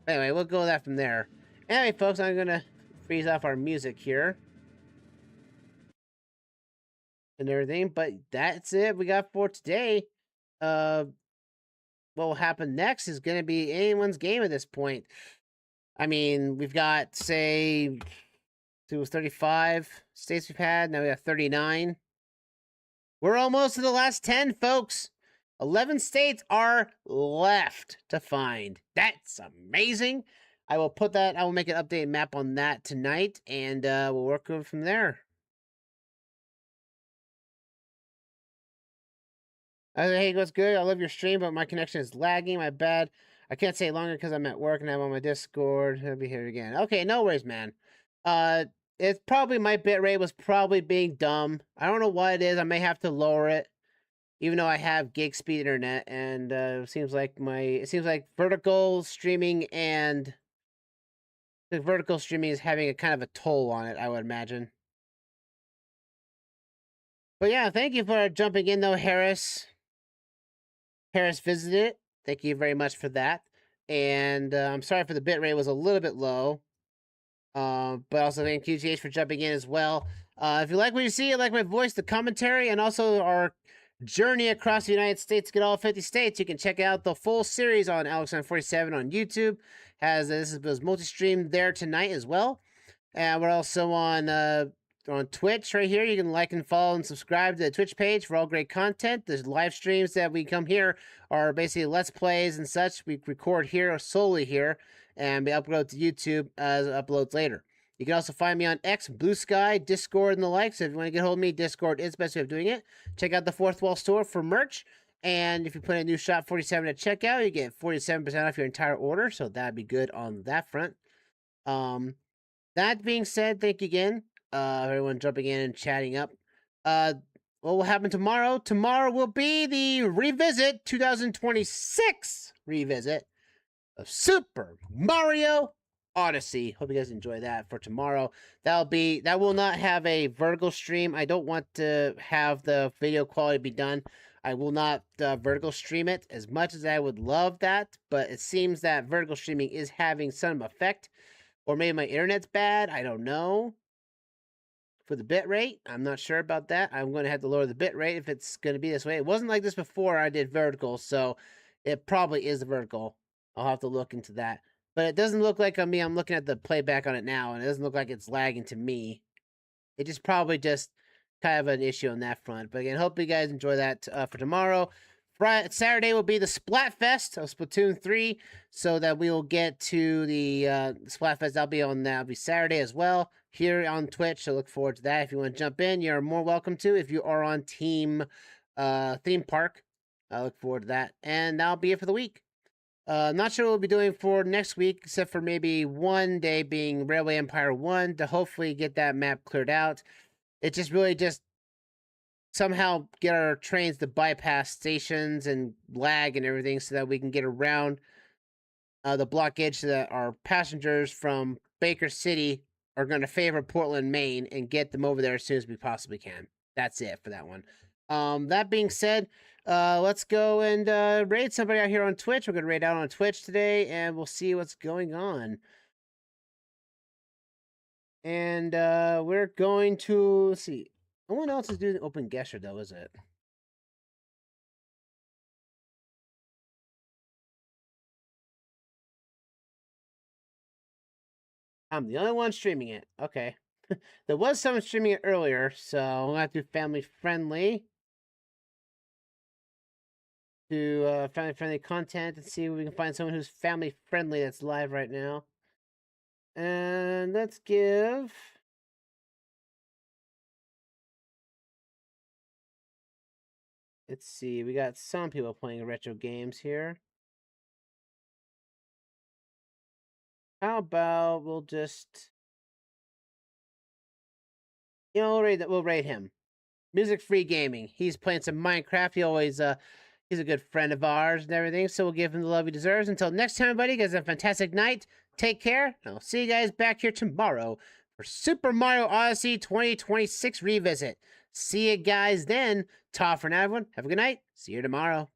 Anyway, we'll go with that from there. Anyway, folks, I'm going to freeze off our music here. And everything, but that's it we got for today. What will happen next is going to be anyone's game at this point. I mean, we've got, say, it was 35 states we've had. Now we have 39. We're almost to the last 10, folks. 11 states are left to find. That's amazing. I will make an updated map on that tonight, and we'll work on from there. Hey, what's good? I love your stream, but my connection is lagging. My bad. I can't stay longer because I'm at work and I'm on my Discord. I'll be here again. Okay, no worries, man. It's probably my bitrate was probably being dumb. I don't know what it is. I may have to lower it, even though I have gig speed internet. And it seems like vertical streaming and the vertical streaming is having a kind of a toll on it, I would imagine. But yeah, thank you for jumping in, though, Harris. Harris visited. Thank you very much for that. And I'm sorry for the bitrate was a little bit low. But also thank you, GH, for jumping in as well. If you like what you see, you like my voice, the commentary, and also our journey across the United States to get all 50 states, you can check out the full series on Alexman47 on YouTube. This was multi-streamed there tonight as well. And we're also on Twitch right here. You can like and follow and subscribe to the Twitch page for all great content. The live streams that we come here are basically Let's Plays and such. We record here solely here, and we upload to YouTube as uploads later. You can also find me on X, Blue Sky, Discord, and the like. So if you want to get hold of me, Discord is the best way of doing it. Check out the Fourth Wall store for merch. And if you put a new Shop 47 at checkout, you get 47% off your entire order. So that'd be good on that front. That being said, thank you again. Everyone jumping in and chatting up. What will happen tomorrow? Tomorrow will be the revisit 2026 revisit of Super Mario Odyssey. Hope you guys enjoy that for tomorrow. That will not have a vertical stream. I don't want to have the video quality be done. I will not vertical stream it as much as I would love that, but it seems that vertical streaming is having some effect. Or maybe my internet's bad. I don't know. For the bit rate, I'm not sure about that. I'm going to have to lower the bit rate if it's going to be this way. It wasn't like this before I did vertical, so It probably is vertical. I'll have to look into that. But it doesn't look like on me. I'm looking at the playback on it now, and it doesn't look like it's lagging to me. It just probably just kind of an issue on that front. But again, hope you guys enjoy that for tomorrow. Saturday will be the Splatfest of Splatoon 3, so that we will get to the Splatfest. That'll be Saturday as well here on Twitch. So look forward to that. If you want to jump in, you're more welcome to. If you are on Team Theme Park, I look forward to that. And that'll be it for the week. Not sure what we'll be doing for next week, except for maybe one day being Railway Empire 1 to hopefully get that map cleared out. It just really just somehow get our trains to bypass stations and lag and everything so that we can get around the blockage so that our passengers from Baker City are going to favor Portland, Maine and get them over there as soon as we possibly can. That's it for that one. That being said, let's go and raid somebody out here on Twitch. We're going to raid out on Twitch today, and we'll see what's going on. And we're going to, let's see. No one else is doing OpenGuessr, though, is it? I'm the only one streaming it. Okay. There was someone streaming it earlier, so I'm going to have to do family friendly. To family friendly content and see if we can find someone who's family friendly that's live right now. And let's give. Let's see, we got some people playing retro games here. How about we'll just, you know, we'll rate him. Music Free Gaming. He's playing some Minecraft. He always he's a good friend of ours and everything, so we'll give him the love he deserves. Until next time, everybody, guys, have a fantastic night. Take care, and I'll see you guys back here tomorrow for Super Mario Odyssey 2026 Revisit. See you guys then. Ta for now, everyone. Have a good night. See you tomorrow.